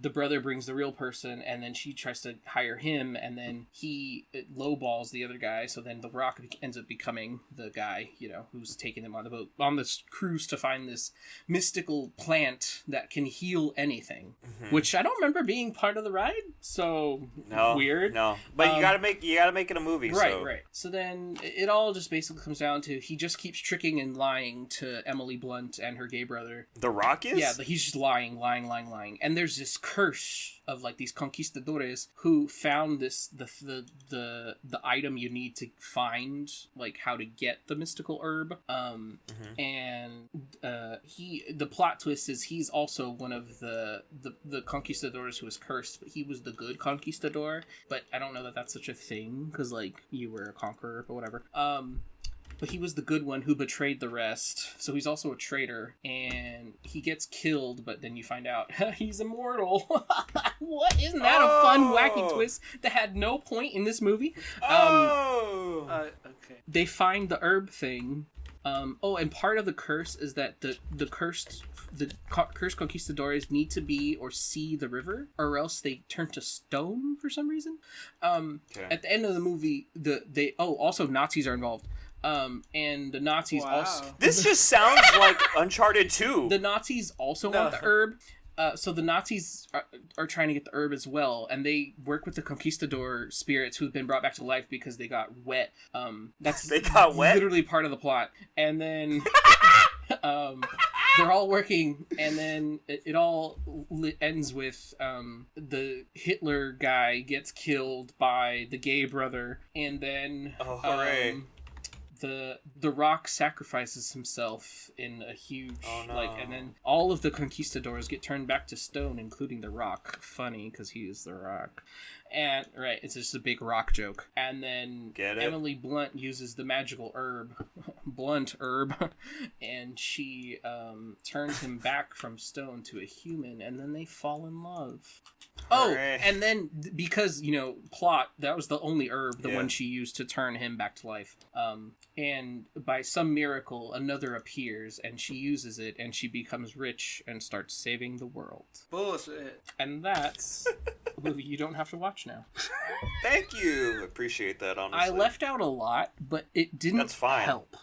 the brother brings the real person, and then she tries to hire him, and then he lowballs the other guy. So then The Rock ends up becoming the guy, who's taking them on the boat, on this cruise to find this mystical plant that can heal anything, which I don't remember being part of the ride. So weird. No, but you gotta make it a movie. Right, so. right. So then it all just basically comes down to he just keeps tricking and lying to Emily Blunt and her gay brother. The Rock is? Yeah, he's just lying. And there's this curse of like these conquistadores who found the item you need to find, like how to get the mystical herb. And the plot twist is he's also one of the conquistadors who was cursed, but he was the good conquistador. But I don't know that that's such a thing, because like you were a conqueror, but whatever. But he was the good one who betrayed the rest. So he's also a traitor. And he gets killed, but then you find out he's immortal. What? Isn't that a fun, wacky twist that had no point in this movie? Okay. They find the herb thing. And part of the curse is that the cursed conquistadores need to be or see the river, or else they turn to stone for some reason. At the end of the movie, also Nazis are involved. And the Nazis also... This just sounds like Uncharted 2. The Nazis also want the herb. So the Nazis are trying to get the herb as well, and they work with the conquistador spirits who've been brought back to life because they got wet. They got wet? Literally part of the plot. And then they're all working, and then it all ends with the Hitler guy gets killed by the gay brother, and then hooray. The Rock sacrifices himself in a huge and then all of the conquistadors get turned back to stone, including the Rock. Funny, because he is the Rock. And right, it's just a big rock joke. And then Get it? Emily Blunt uses the magical herb, blunt herb, and she turns him back from stone to a human, and then they fall in love. Oh, Hooray. and then because plot, that was the only herb, the Yeah. one she used to turn him back to life. And by some miracle, another appears, and she uses it, and she becomes rich and starts saving the world. Bullshit. And that's a movie you don't have to watch now. Thank you. Appreciate that, honestly. I left out a lot, but it didn't That's fine. help.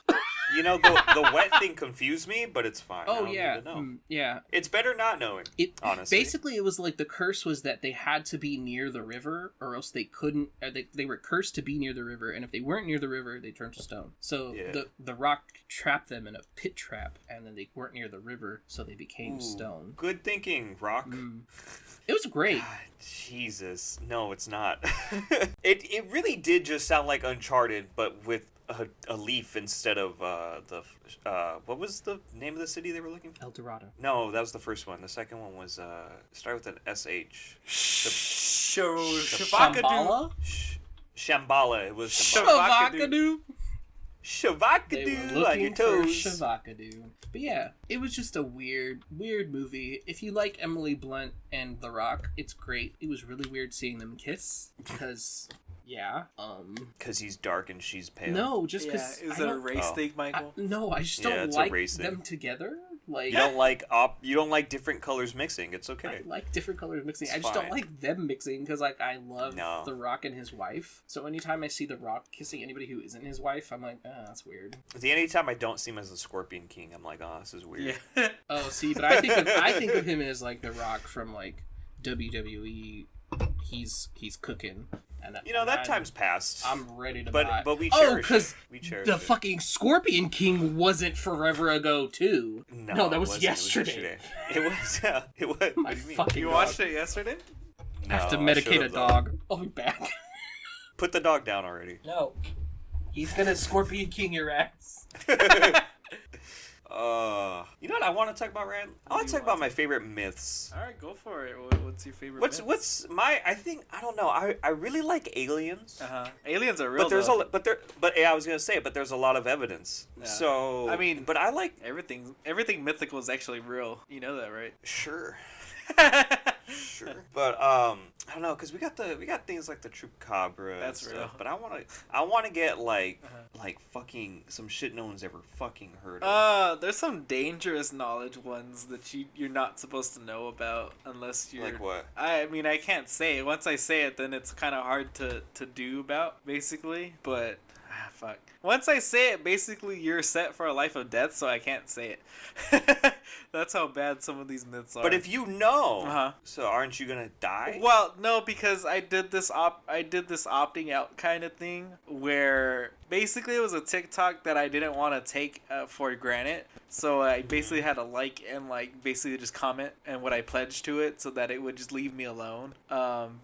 The wet thing confused me, but it's fine. I Oh don't yeah, need to know. yeah. It's better not knowing. Honestly. Basically, it was like the curse was that they had to be near the river, or else they couldn't. Or they were cursed to be near the river, and if they weren't near the river, they turned to stone. So Yeah. the rock trapped them in a pit trap, and then they weren't near the river, so they became stone. Good thinking, Rock. It was great. God, Jesus. No, it's not. It really did just sound like Uncharted, but with a leaf instead of what was the name of the city they were looking for? El Dorado. No, that was the first one. The second one was started with an SH. Shambhala? Shambhala. It was Shambhala. Shavakadu. They were Shavakadu on your looking for toes. Shavakadu. But yeah, it was just a weird movie. If you like Emily Blunt and The Rock, it's great. It was really weird seeing them kiss because, yeah. Because he's dark and she's pale. No, just Yeah, because is it a race thing, Michael? I just Yeah, don't it's a like race thing. them together. Like You don't like different colors mixing. It's okay. I like different colors mixing. It's I just fine. don't like them mixing because I love No. The Rock and his wife. So anytime I see The Rock kissing anybody who isn't his wife, I'm like, that's weird. Anytime I don't see him as the Scorpion King, I'm like, oh, this is weird. Yeah. Oh, see, but I think of him as like The Rock from like WWE. He's cooking. And That time's passed. I'm ready to buy. But we Oh, cherish because it. We cherish the it. fucking Scorpion King wasn't forever ago too. No, that it was wasn't. yesterday. It was. It was. My What do you mean? fucking You dog. watched it yesterday? I have to No, I medicate a should've, though. dog. I'll be back. Put the dog down already. No. He's gonna Scorpion King your ass. You know what I want to talk about, Rand? I want to talk about my favorite myths. All right, go for it. What's your favorite? What's my? I don't know. I really like aliens. Aliens are real. But there's though. I was gonna say, but there's a lot of evidence. Yeah. So I mean, but I like everything mythical is actually real. You know that, right? sure. Sure, but I don't know, because we got things like the chupacabra. That's and real. stuff, but I want to get like fucking some shit no one's ever fucking heard of. There's some dangerous knowledge ones that you're not supposed to know about unless you're. Like what? I mean, I can't say it. Once I say it, then it's kind of hard to do about, basically. But fuck. Once I say it, basically you're set for a life of death, so I can't say it. That's how bad some of these myths are. But if you know, Uh-huh. so aren't you gonna die? Well, no, because I did this opting out kind of thing where basically it was a TikTok that I didn't want to take for granted. So I basically had to like and basically just comment and what I pledged to it so that it would just leave me alone.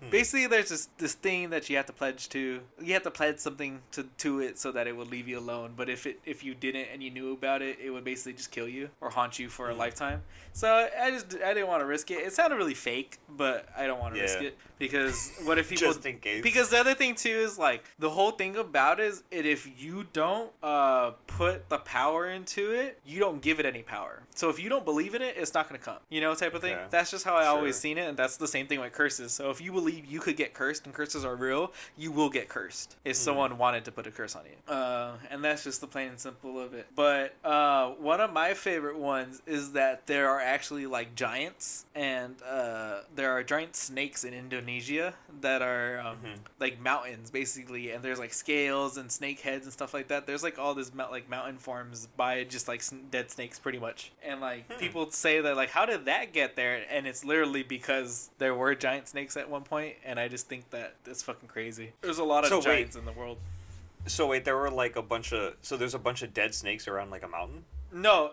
Basically there's this thing that you have to pledge to. You have to pledge something to it so that it would leave you alone. But if you didn't and you knew about it, it would basically just kill you or haunt you for a lifetime. So I didn't want to risk it. It sounded really fake, but I don't want to risk it because what if people Just in case. Because the other thing too is like the whole thing about it is if you don't put the power into it, you don't give it any power. So if you don't believe in it, it's not gonna come. You know, type of thing. Okay. That's just how I always Sure. seen it, and that's the same thing with curses. So if you believe you could get cursed and curses are real, you will get cursed if someone wanted to put a curse on you. And that's just the plain and simple of it. But one of my favorite ones is that there are actually like giants, and there are giant snakes in Indonesia that are like mountains basically, and there's like scales and snake heads and stuff like that. There's like all this mountain forms by just like dead snakes pretty much, and like people say that like how did that get there, and it's literally because there were giant snakes at one point, and I just think that it's fucking crazy. There's a lot of giants in the world. So wait, there were like there's a bunch of dead snakes around like a mountain? No,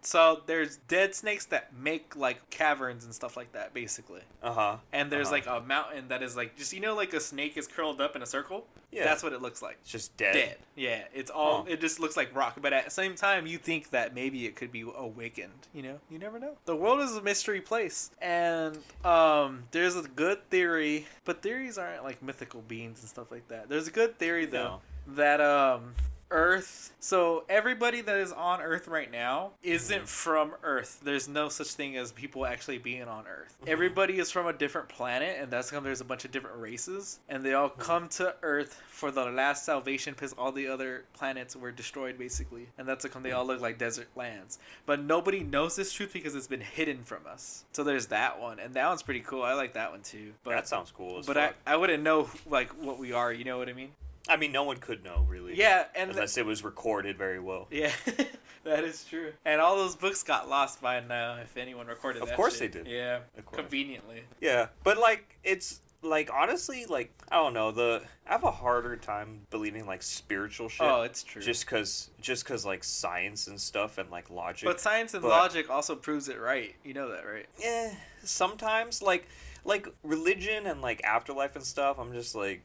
so there's dead snakes that make like caverns and stuff like that, basically. And there's like a mountain that is like just like a snake is curled up in a circle. Yeah. That's what it looks like. It's just dead. Dead. Yeah, it's all. It just looks like rock, but at the same time, you think that maybe it could be awakened. You never know. The world is a mystery place, and there's a good theory, but theories aren't like mythical beings and stuff like that. There's a good theory though that Earth. So everybody that is on Earth right now isn't from Earth. There's no such thing as people actually being on Earth. Everybody is from a different planet, and that's because there's a bunch of different races, and they all come to Earth for the last salvation because all the other planets were destroyed, basically. And that's because they all look like desert lands. But nobody knows this truth because it's been hidden from us. So there's that one, and that one's pretty cool. I like that one too. But that sounds cool as fuck. fuck. I wouldn't know like what we are. You know what I mean? I mean, no one could know, really. Yeah, and unless it was recorded very well. Yeah, that is true. And all those books got lost by now, if anyone recorded that Of course shit. they did. Yeah, of course. Conveniently. Yeah, but, like, it's, like, honestly, like, I don't know, I have a harder time believing, like, spiritual shit. Oh, it's true. Just cause, like, science and stuff and, like, logic. But science and logic also proves it right. You know that, right? Yeah, sometimes, like religion and like afterlife and stuff, I'm just like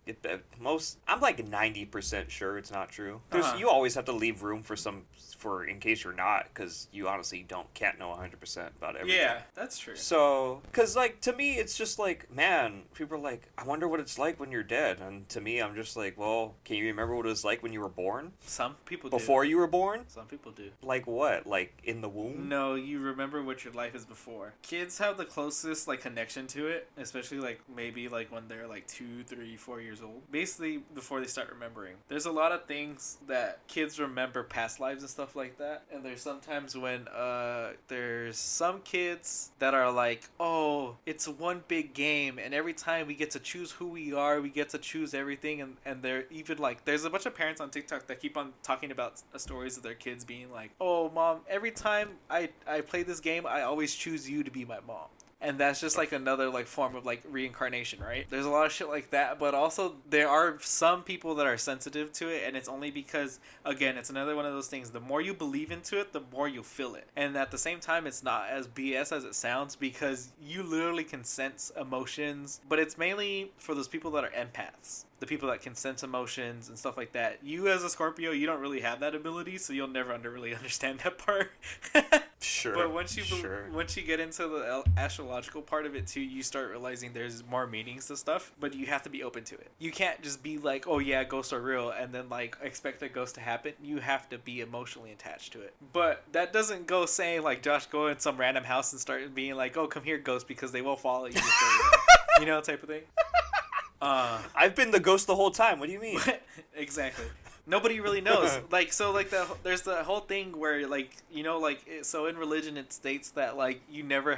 I'm like 90% sure it's not true. You always have to leave room for in case you're not, because you honestly can't know 100% about everything. Yeah, that's true. So, because like to me it's just like, man, people are like, I wonder what it's like when you're dead, and to me I'm just like, well, can you remember what it was like when you were born? Some people do. Before you were born? Some people do. Like what? Like in the womb? No, you remember what your life is before. Kids have the closest like connection to it, especially like maybe like when they're like 2, 3, 4 years old. Basically before they start remembering. There's a lot of things that kids remember past lives and stuff like that. And there's sometimes when there's some kids that are like, oh, it's one big game, and every time we get to choose who we are, we get to choose everything, and they're even like, there's a bunch of parents on TikTok that keep on talking about stories of their kids being like, oh mom, every time I play this game I always choose you to be my mom. And that's just like another like form of like reincarnation, right? There's a lot of shit like that, but also there are some people that are sensitive to it, and it's only because, again, it's another one of those things. The more you believe into it, the more you feel it. And at the same time, it's not as BS as it sounds, because you literally can sense emotions, but it's mainly for those people that are empaths. The people that can sense emotions and stuff like that. You as a Scorpio, you don't really have that ability, so you'll never really understand that part. Sure. But once you get into the astrological part of it too, you start realizing there's more meanings to stuff, but you have to be open to it. You can't just be like, oh yeah, ghosts are real, and then like expect a ghost to happen. You have to be emotionally attached to it. But that doesn't go saying like Josh go in some random house and start being like, oh, come here, ghost, because they will follow you. You know, type of thing. I've been the ghost the whole time. What do you mean? Exactly. Nobody really knows. Like, so like there's the whole thing where like, you know, like, so in religion it states that like you never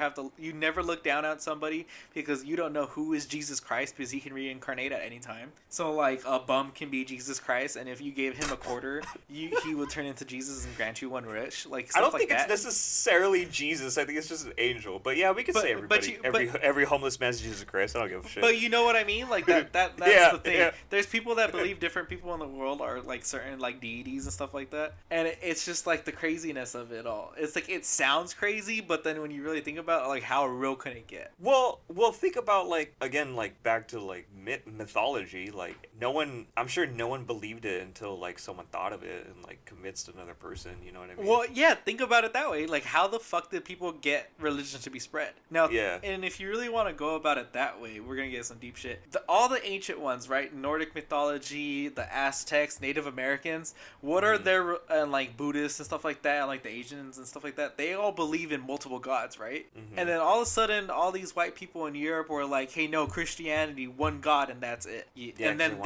look down at somebody because you don't know who is Jesus Christ, because he can reincarnate at any time. So like a bum can be Jesus Christ, and if you gave him a quarter, he would turn into Jesus and grant you one wish. Like, stuff I don't like think that. it's necessarily Jesus. I think it's just an angel. But yeah, we could say everybody. Every homeless man's Jesus Christ. I don't give a shit. But you know what I mean? Like that's yeah, the thing. Yeah. There's people that believe different people in the world are like certain like deities and stuff like that, and it's just like the craziness of it all. It's like, it sounds crazy, but then when you really think about it, like, how real can it get? Well, think about like, again, like back to like mythology. Like I'm sure no one believed it until like someone thought of it and like convinced another person. You know what I mean? Well, yeah. Think about it that way. Like, how the fuck did people get religion to be spread? Now, yeah. And if you really want to go about it that way, we're gonna get some deep shit. All the ancient ones, right? Nordic mythology, the Aztecs, Native Americans. What are their and like Buddhists and stuff like that, and like the Asians and stuff like that? They all believe in multiple gods, right? Mm-hmm. And then all of a sudden, all these white people in Europe were like, "Hey, no, Christianity, one God, and that's it." Yeah, and then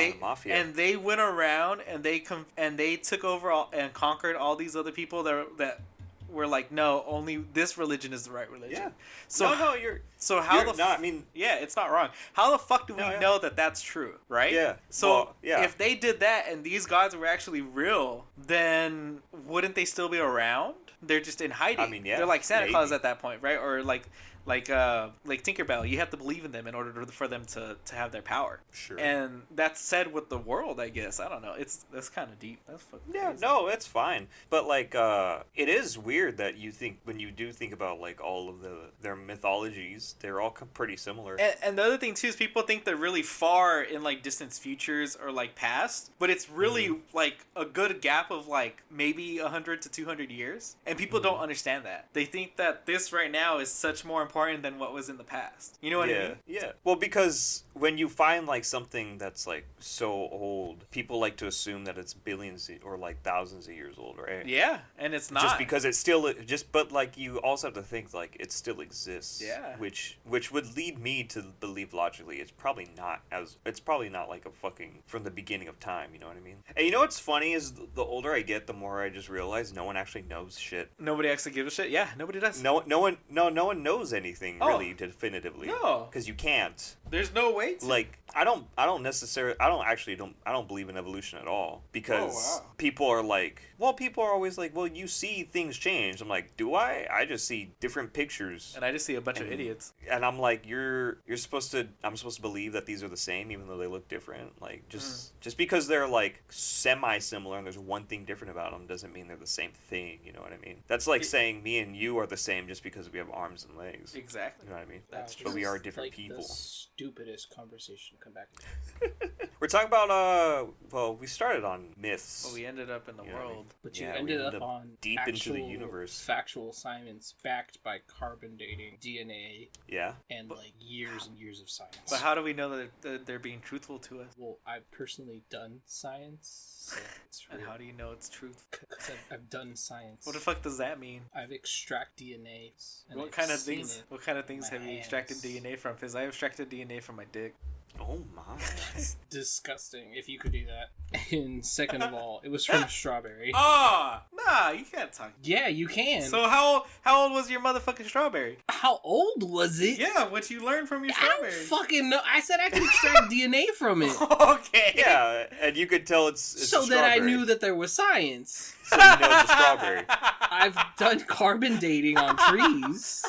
they went around and they took over and conquered all these other people that were like, no, only this religion is the right religion. Yeah. So yeah, it's not wrong. How the fuck do we know that that's true, right? Yeah. So if they did that and these gods were actually real, then wouldn't they still be around? They're just in hiding. I mean, yeah, they're like Santa maybe. Claus at that point, right? Or like Tinkerbell. You have to believe in them in order for them to have their power. Sure. And that's said with the world, I guess. I don't know. That's kind of deep. That's fucking Yeah, crazy. no, it's fine. But like, it is weird that you think when you do think about like all of their mythologies, they're all pretty similar. And the other thing too is people think they're really far in like distant futures or like past, but it's really like a good gap of like maybe 100 to 200 years, and people don't understand that. They think that this right now is such more important than what was in the past. You know what I mean? Yeah. Well, because when you find like something that's like so old, people like to assume that it's billions or like thousands of years old, right? Yeah, and it's not. Just because it's still but like you also have to think like it still exists. Yeah. Which would lead me to believe logically it's probably not like a fucking from the beginning of time. You know what I mean? And you know what's funny is the older I get, the more I just realize no one actually knows shit. Nobody actually gives a shit. Yeah, nobody does. No one knows anything really definitively. No. Because you can't. There's no way to. Like I don't believe in evolution at all because people are always like, well, you see things change. I'm like, do I? I just see different pictures. And I just see a bunch of idiots. And I'm like, I'm supposed to believe that these are the same even though they look different. Like just because they're like semi-similar and there's one thing different about them doesn't mean they're the same thing. You know what I mean? That's like saying me and you are the same just because we have arms and legs. Exactly. You know what I mean? That's But we are It's different like people. The stupidest conversation. Come back. We're talking about we started on myths. But we ended up in the You know what I mean? world. But you Yeah, we ended ended up up on deep into the actual universe. factual science backed by carbon dating, DNA, Yeah. and like years and years of science. But how do we know that they're being truthful to us? Well, I've personally done science, so it's And real. how do you know it's truth? Because I've done science. What the fuck does that mean? I've extracted DNA. And What I've kind of seen things? it. What kind of things my have you extracted hands. DNA from? Because I extracted DNA from my dick. Oh my. It's disgusting if you could do that. And second of all, it was from a strawberry. Ah, nah, you can't talk. Yeah, you can. So how old was your motherfucking strawberry? how old was it? Yeah, what you learned from your I don't strawberry. fucking know. I said I could extract DNA from it. Okay. Yeah, and you could tell it's So a that I strawberry. knew that there was science. So you know it's a strawberry. I've done carbon dating on trees.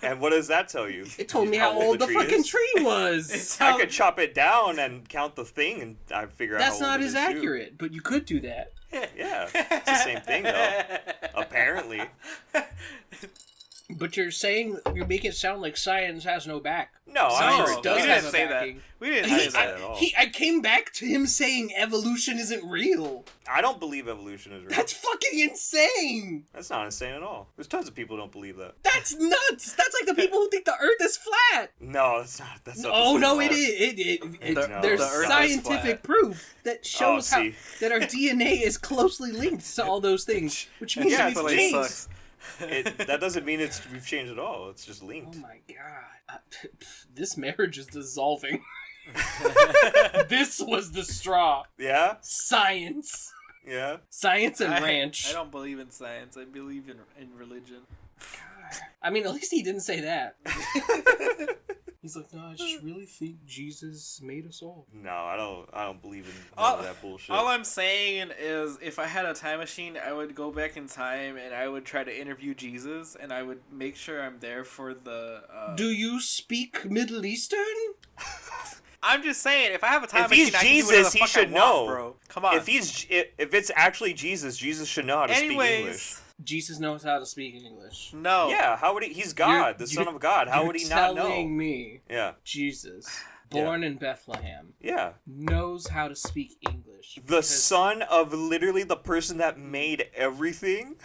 And what does that tell you? It told me how old the tree fucking is? tree was. It's I could chop it down and count the thing, and I figure out. That's how old not it as is, too. accurate, but you could do that. Yeah, it's the same thing though. Apparently. But you're making it sound like science has no back. No, Science I does we have didn't a say that. backing. We didn't I say didn't say that. that at all. I came back to him saying evolution isn't real. I don't believe evolution is real. That's fucking insane. That's not insane at all. There's tons of people who don't believe that. That's nuts. That's like the people who think the Earth is flat. No, that's not. That's not. Oh the no, same it thing. is. No, There's the Earth is scientific flat. proof that shows how see. that our DNA is closely linked to all those things, which means Yeah, we've but like, changed. sucks. That doesn't mean we've changed at all. It's just linked. Oh my god, this marriage is dissolving. This was the straw. Yeah, Science, yeah. science and ranch. I don't believe in science. I believe in religion. I mean, at least he didn't say that. He's like, no, I just really think Jesus made us all. No, I don't believe in none of that bullshit. All I'm saying is, if I had a time machine, I would go back in time and I would try to interview Jesus, and I would make sure I'm there for the. Do you speak Middle Eastern? I'm just saying, if I have a time If machine, he's I can do Jesus, whatever the he fuck should I know. want, bro. Come on. If it's actually Jesus, Jesus should know how to speak English. Anyways, Jesus knows how to speak English. no. Yeah, how would he? He's God, the Son of God. How would he not know? Telling me Yeah, Jesus, born in Bethlehem, yeah. knows how to speak English. The son of literally the person that made everything.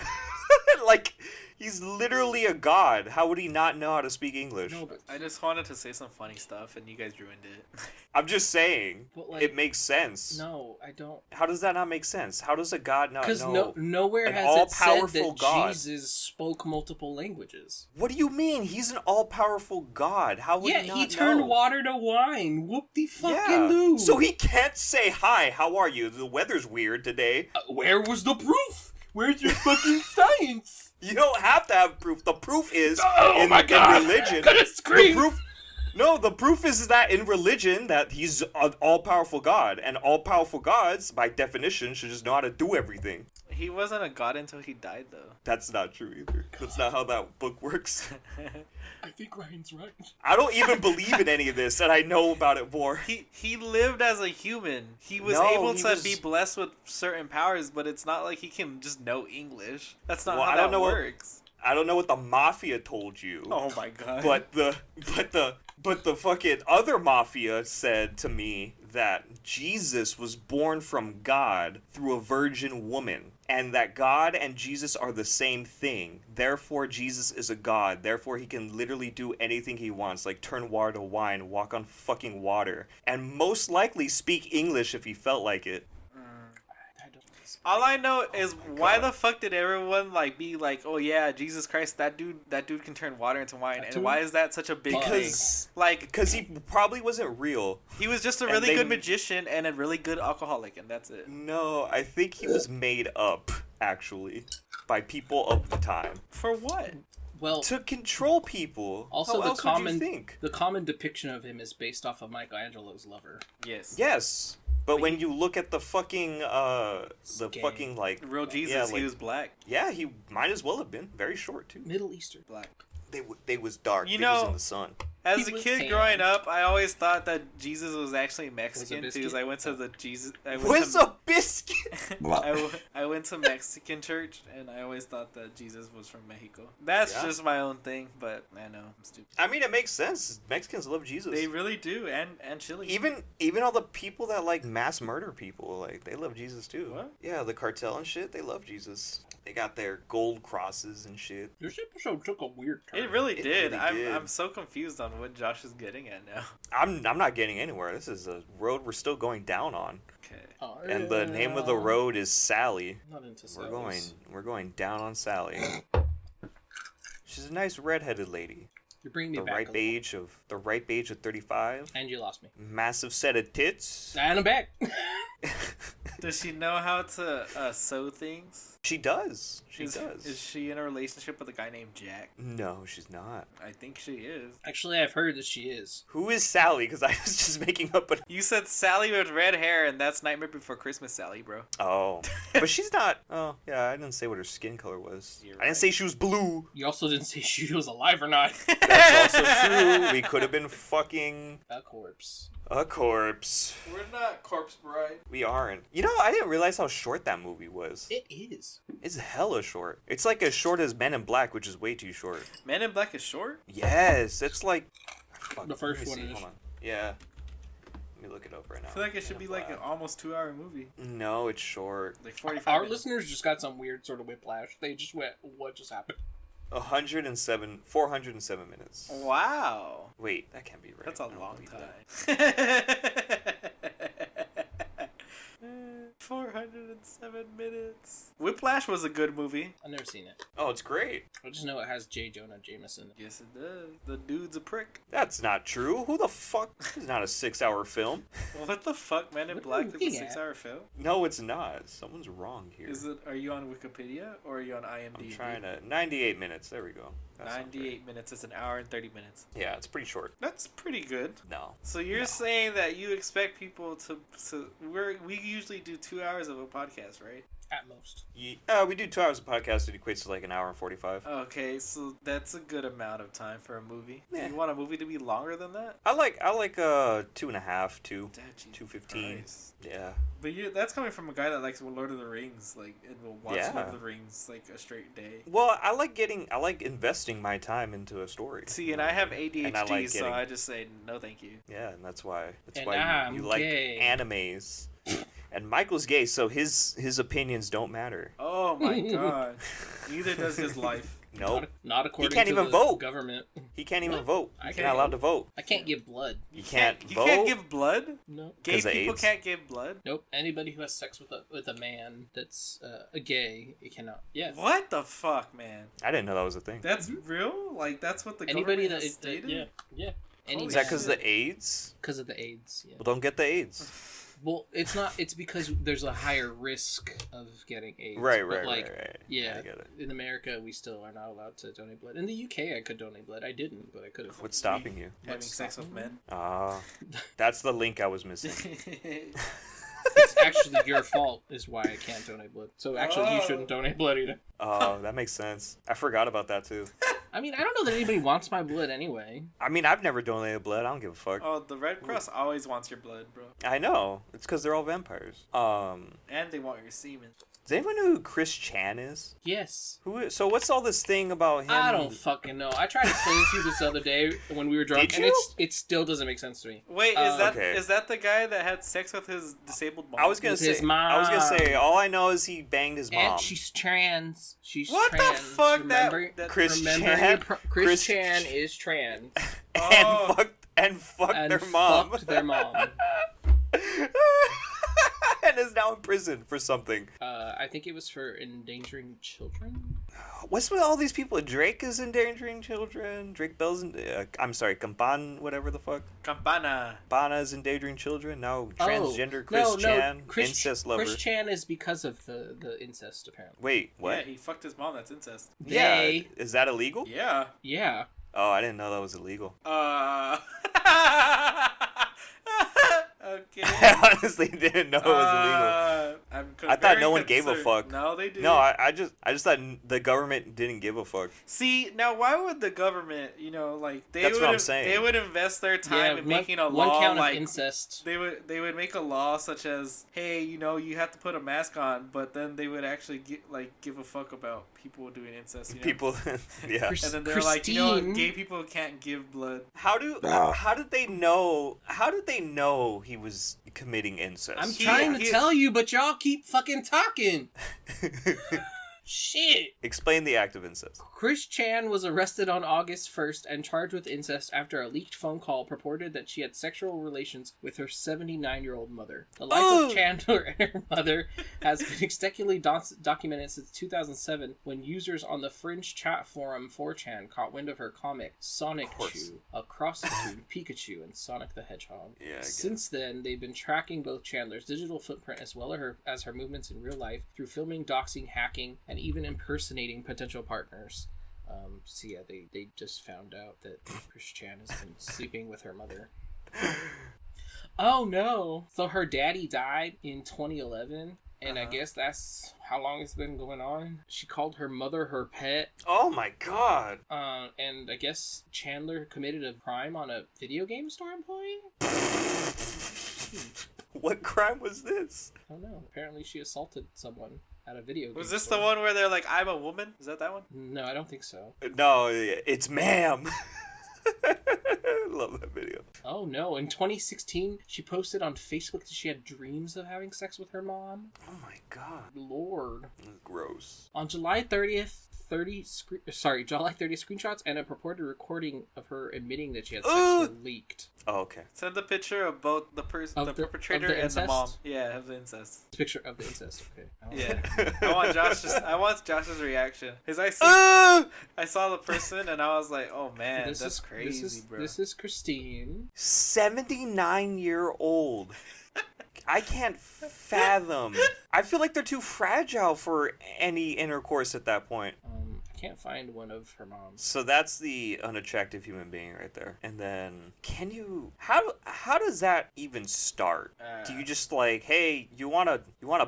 Like, he's literally a god. How would he not know how to speak English? No, but I just wanted to say some funny stuff, and you guys ruined it. I'm just saying. But, like, it makes sense. no, I don't. How does that not make sense? How does a god not Because know? nowhere An has it said all-powerful that God. Jesus spoke multiple languages. What do you mean? He's an all-powerful god. How would Yeah, he not he turned know? water to wine. Whoop-de-fucking Yeah. doo. So he can't say, hi, how are you? The weather's weird today. Where was the proof? Where's your fucking science? You don't have to have proof. The proof is Oh in, my God. in religion. I'm gonna scream. The proof is that in religion that he's an all-powerful god, and all-powerful gods, by definition, should just know how to do everything. He wasn't a god until he died, though. That's not true either. That's not how that book works. I think Ryan's right. I don't even believe in any of this, and I know about it more. He lived as a human. He was No, able he to was- be blessed with certain powers, but it's not like he can just know English. That's not Well, how I don't that know what- works. I don't know what the mafia told you. Oh my god. But the fucking other mafia said to me that Jesus was born from God through a virgin woman, and that God and Jesus are the same thing. Therefore, Jesus is a god. Therefore, he can literally do anything he wants, like turn water to wine, walk on fucking water, and most likely speak English if he felt like it. All I know is why God. the fuck did everyone like be like, oh yeah, Jesus Christ, that dude can turn water into wine, and why is that such a big thing? Because Like, he probably wasn't real. he was just a and really they- good magician and a really good alcoholic, and that's it. No, I think he was made up, actually, by people of the time. For what? Well, To control people. also How else would you think? the common depiction of him is based off of Michelangelo's lover. Yes. Yes. But when you look at the fucking, Gay. fucking, like... Real Jesus, yeah, he like- was black. Yeah, he might as well have been. Very short, too. Middle Eastern. Black. They was dark. You They was know- in the sun. As He a was kid tan. growing up, I always thought that Jesus was actually Mexican biscuit? because I went to the Jesus. What's a biscuit? I went to Mexican church and I always thought that Jesus was from Mexico. That's Yeah. just my own thing, but I know I'm stupid. I mean, it makes sense. Mexicans love Jesus. They really do, and chili. Even all the people that, like, mass murder people, like, they love Jesus, too. What? Yeah, the cartel and shit, they love Jesus. They got their gold crosses and shit. This episode took a weird turn. It really It did. really I'm did. I'm so confused on what Josh is getting at now. I'm not getting anywhere. This is a road we're still going down on. Okay. Oh, And the name of the road is Sally. Not into We're going down on Sally. She's a nice redheaded lady. You're bringing me The back. ripe age of 35. And you lost me. Massive set of tits. And I'm back. Does she know how to sew things? She does. She Is does. she in a relationship with a guy named Jack? No, she's not. I think she is. Actually, I've heard that she is. Who is Sally? Because I was just making up a. You said Sally with red hair, and that's Nightmare Before Christmas Sally, bro. Oh, but she's not. Oh, yeah. I didn't say what her skin color was. You're I didn't say she was blue. You also didn't say she was alive or not. That's also true. We could have been fucking A corpse. a corpse. We're not Corpse Bride. We aren't. You know, I didn't realize how short that movie was. It is. It's hella short. It's like as short as Men in Black, which is way too short. Man in Black is short? Yes, it's like. Fuck, The first let me one see, is. hold on. Yeah. Let me look it up right now. I feel like it should Men be in like an Black. almost 2-hour movie. No, it's short. Like 45 Our minutes. listeners just got some weird sort of whiplash. They just went, what just happened? 407 minutes. Wow. Wait, that can't be right. That's a I don't long believe that. time. 407 minutes. Whiplash was a good movie. I've never seen it. Oh, it's great. I just know it has J. Jonah Jameson. Yes, it does. The dude's a prick. That's not true. Who the fuck? This is not a 6-hour film. What the fuck? Man in What are Black you is a looking at? 6-hour film? No, it's not. Someone's wrong here. Is it? Are you on Wikipedia or are you on IMDb? I'm trying to. 98 minutes. There we go. That sounds 98 minutes. It's an hour and 30 minutes. right. Yeah, it's pretty short. That's pretty good. No. So you're No. saying that you expect people to we usually do 2 hours of a podcast, right? At most. We do 2 hours of podcast. It equates to like an hour and 45. Okay, so that's a good amount of time for a movie. Yeah. You want a movie to be longer than that? I like 2.5, 2. Damn, Jesus 2:15. Christ. Yeah. But that's coming from a guy that likes Lord of the Rings, like, and will watch Yeah. Lord of the Rings like a straight day. Well, I like investing my time into a story. See, and I have ADHD, And I like so getting- I just say no, thank you. Yeah, and that's why And you I'm like gay. animes. And Michael's gay, so his opinions don't matter. Oh my god. Neither does his life. Nope. Not according can't to even the vote. government. He can't even vote. I He's can't. not allowed to vote. I can't give blood. You can't You vote. can't give blood? No. Gay 'Cause of people AIDS? can't give blood? Nope. Anybody who has sex with a man that's a gay, it cannot. Yeah. What the fuck, man? I didn't know that was a thing. That's real? Like, that's what the Anybody government that has stated? yeah. Holy Is that shit. because of the AIDS? Because of the AIDS. Yeah. Well, don't get the AIDS. Well, it's not. It's because there's a higher risk of getting AIDS. Right, but right, like, right. Yeah. I get it. In America, we still are not allowed to donate blood. In the UK, I could donate blood. I didn't, but I could have. What's stopping you? Having sex with men? Ah, that's the link I was missing. It's actually your fault is why I can't donate blood. So actually, you shouldn't donate blood either. Oh, that makes sense. I forgot about that too. I mean, I don't know that anybody wants my blood anyway. I mean, I've never donated blood. I don't give a fuck. Oh, the Red Cross always wants your blood, bro. I know. It's because they're all vampires. And they want your semen. Does anyone know who Chris Chan is? Yes. So what's all this thing about him? I don't fucking know. I tried to explain this to you this other day when we were drunk, Did and you? it still doesn't make sense to me. Wait, Okay. is that the guy that had sex with his disabled mom? I was gonna With say. his mom. I was gonna say. All I know is he banged his mom. And she's trans. She's What the trans. fuck? Remember, That Chris remember Chan. Chris Chan is trans. Oh. and fucked And their mom. fucked their mom. And is now in prison for something. I think it was for endangering children. What's with all these people? Drake is endangering children. Drake Bell's I'm sorry, Campan, whatever the fuck. Campana. Campana is endangering children. Now transgender Chris Chan, incest lover. Chris Chan is because of the incest, apparently. Wait, what? Yeah, he fucked his mom. That's incest. Yeah, They, is that illegal? Yeah. yeah. Oh, I didn't know that was illegal. Okay. I honestly didn't know it was illegal. I'm I thought no one gave a concerned. fuck. No, they do. No, I just thought the government didn't give a fuck. See, now why would the government, like That's would what I'm saying. They would invest their time in making a one law count like of incest. they would make a law such as, hey, you have to put a mask on, but then they would actually give a fuck about people doing incest. People, yeah. And then they're like, what? Christine. Gay people can't give blood. How did they know? How did they know he was committing incest? I'm trying to tell you, but y'all keep fucking talking. Shit. Explain the act of incest. Chris Chan was arrested on August 1st and charged with incest after a leaked phone call purported that she had sexual relations with her 79-year-old mother. The life of Chandler and her mother has been extensively documented since 2007 when users on the fringe chat forum 4chan caught wind of her comic Sonic Chew, a cross between Pikachu and Sonic the Hedgehog. Yeah, Since then, they've been tracking both Chandler's digital footprint as well as her movements in real life through filming, doxing, hacking, and even impersonating potential partners. So yeah, they just found out that Chris Chan has been sleeping with her mother. Oh no! So her daddy died in 2011, and I guess that's how long it's been going on. She called her mother her pet. Oh my god! And I guess Chandler committed a crime on a video game store employee? What crime was this? I don't know. Apparently she assaulted someone at a video game Was this store. the one where they're like, I'm a woman? Is that one? No, I don't think so. No, it's ma'am. Love that video. Oh no, in 2016, she posted on Facebook that she had dreams of having sex with her mom. Oh my god. Lord. Gross. On July 30th, July 30th screenshots and a purported recording of her admitting that she had sex were leaked. Oh, okay. Send the picture of both the perpetrator of the and incest? the mom. Yeah, of the incest. Picture of the incest. Okay. Yeah. I want Josh's reaction. Cause I saw the person and I was like, oh man, that's crazy, bro. This is Christine. 79-year-old. I can't fathom. I feel like they're too fragile for any intercourse at that point. I can't find one of her moms. So that's the unattractive human being right there. And then, how does that even start? Do you just like, hey, you wanna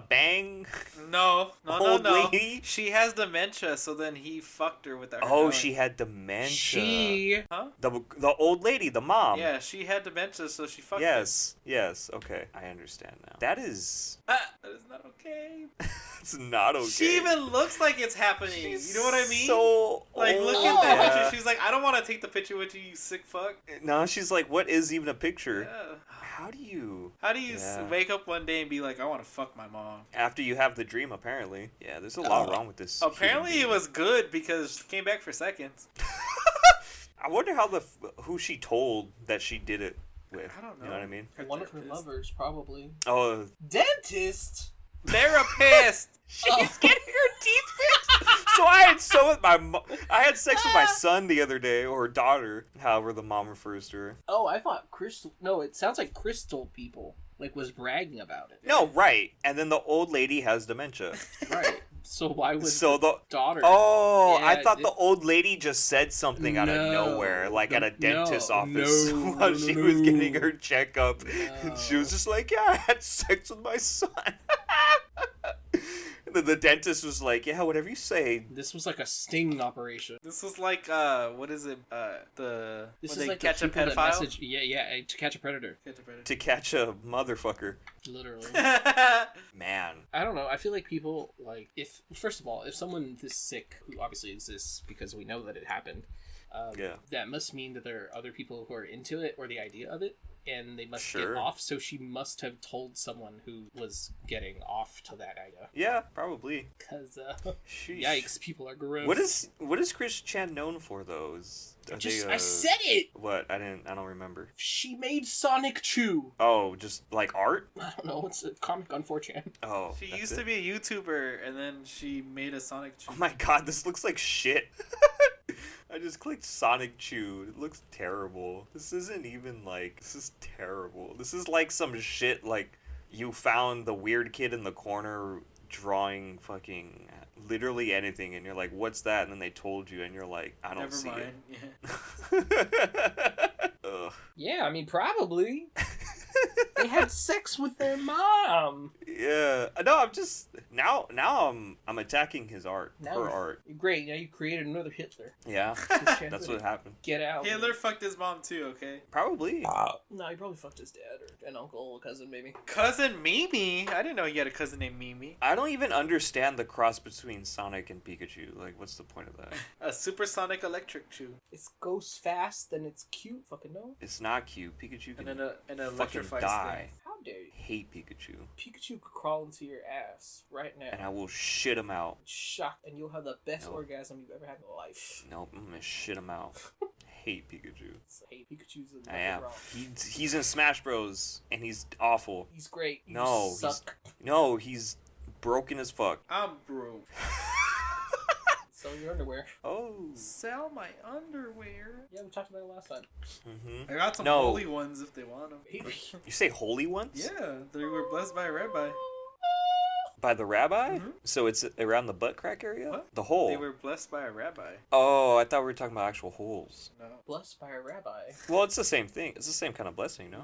bang? No. Old lady? She has dementia, so then he fucked her without her Oh, knowing. she had dementia. She... Huh? The old lady, the mom. Yeah, she had dementia, so she fucked Yes. Okay, I understand now. That is him. That is not okay. it's not okay. She even looks like it's happening. She's You know what I mean? So Like, old. look at that Yeah. picture. She's like, I don't want to take the picture with you, you sick fuck. No, she's like, what is even a picture? Yeah. How do you How wake up one day and be like, I want to fuck my mom? after you have the dream? Apparently, yeah. There's a lot wrong with this. Apparently human it was good because she came back for seconds. I wonder how who she told that she did it with. I don't know. You know what I mean? One of her lovers, probably. Oh, Dentist? Therapist! she's getting her teeth fixed. So I had sex with my son the other day, or daughter, however the mom refers to her. Oh, I thought Crystal... No, it sounds like Crystal people, was bragging about it. No, right. And then the old lady has dementia. Right. So why would So the daughter? Oh, Yeah, I thought the old lady just said something out of No. nowhere, like at a dentist's No, office no, while no, she no, was no. getting her checkup. No. She was just like, "Yeah, I had sex with my son." And then the dentist was like, "Yeah, whatever you say." This was like a sting operation. This was like what is it? The This when is they like catch the a people that pedophile. message. Yeah, to catch a predator. Catch a predator. To catch a motherfucker. Literally. Man. I don't know. I feel like people like if first of all, if someone this sick, who obviously exists because we know that it happened, Yeah. that must mean that there are other people who are into it or the idea of it, and they must Sure. get off. So she must have told someone who was getting off to that idea. Yeah, probably. Because Sheesh. yikes, people are gross. What is Chris Chan known for though? I said it. What? I don't remember. She made Sonic Chew. Oh, just like art? I don't know. It's a comic on 4chan. Oh. She that's used it? to be a YouTuber, and then she made a Sonic. Oh my god, this looks like shit. I just clicked Sonic Chew. It looks terrible. This isn't even like, this is terrible. This is like some shit like you found the weird kid in the corner drawing fucking literally anything and you're like, what's that? And then they told you and you're like, I don't Never see mind. it. Ugh. Yeah, I mean, probably. They had sex with their mom. Yeah. No, I'm just now I'm attacking his art. Now Her art. Great, now you created another Hitler. Yeah. That's what happened. Get out. Hitler fucked his mom too. Okay. Probably. No, he probably fucked his dad or an uncle or cousin, maybe. Cousin Mimi. I didn't know you had a cousin named Mimi. I don't even understand the cross between Sonic and Pikachu. Like, what's the point of that? A supersonic electric chew. It goes fast and it's cute. Fucking no. It's not cute. Pikachu can And then an fucking electrifies die. thing. How dare you? Hate Pikachu. Pikachu could crawl into your ass right now. And I will shit him out. Shocked, and you'll have the best No. orgasm you've ever had in your life. Nope, I'm gonna shit him out. Hate Pikachu. Hey, Pikachu's a I am. wrong. He's in Smash Bros. And he's awful. He's great. You No, suck. No, he's broken as fuck. I'm broke. Sell your underwear. Oh. Sell my underwear. Yeah, we talked about it last time. Mm-hmm. I got some No. holy ones if they want them. You say holy ones? Yeah, they were blessed by a rabbi. By the rabbi? Mhm. So it's around the butt crack area? What? The hole. They were blessed by a rabbi. Oh, I thought we were talking about actual holes. No. Blessed by a rabbi. Well, it's the same thing. It's the same kind of blessing, no?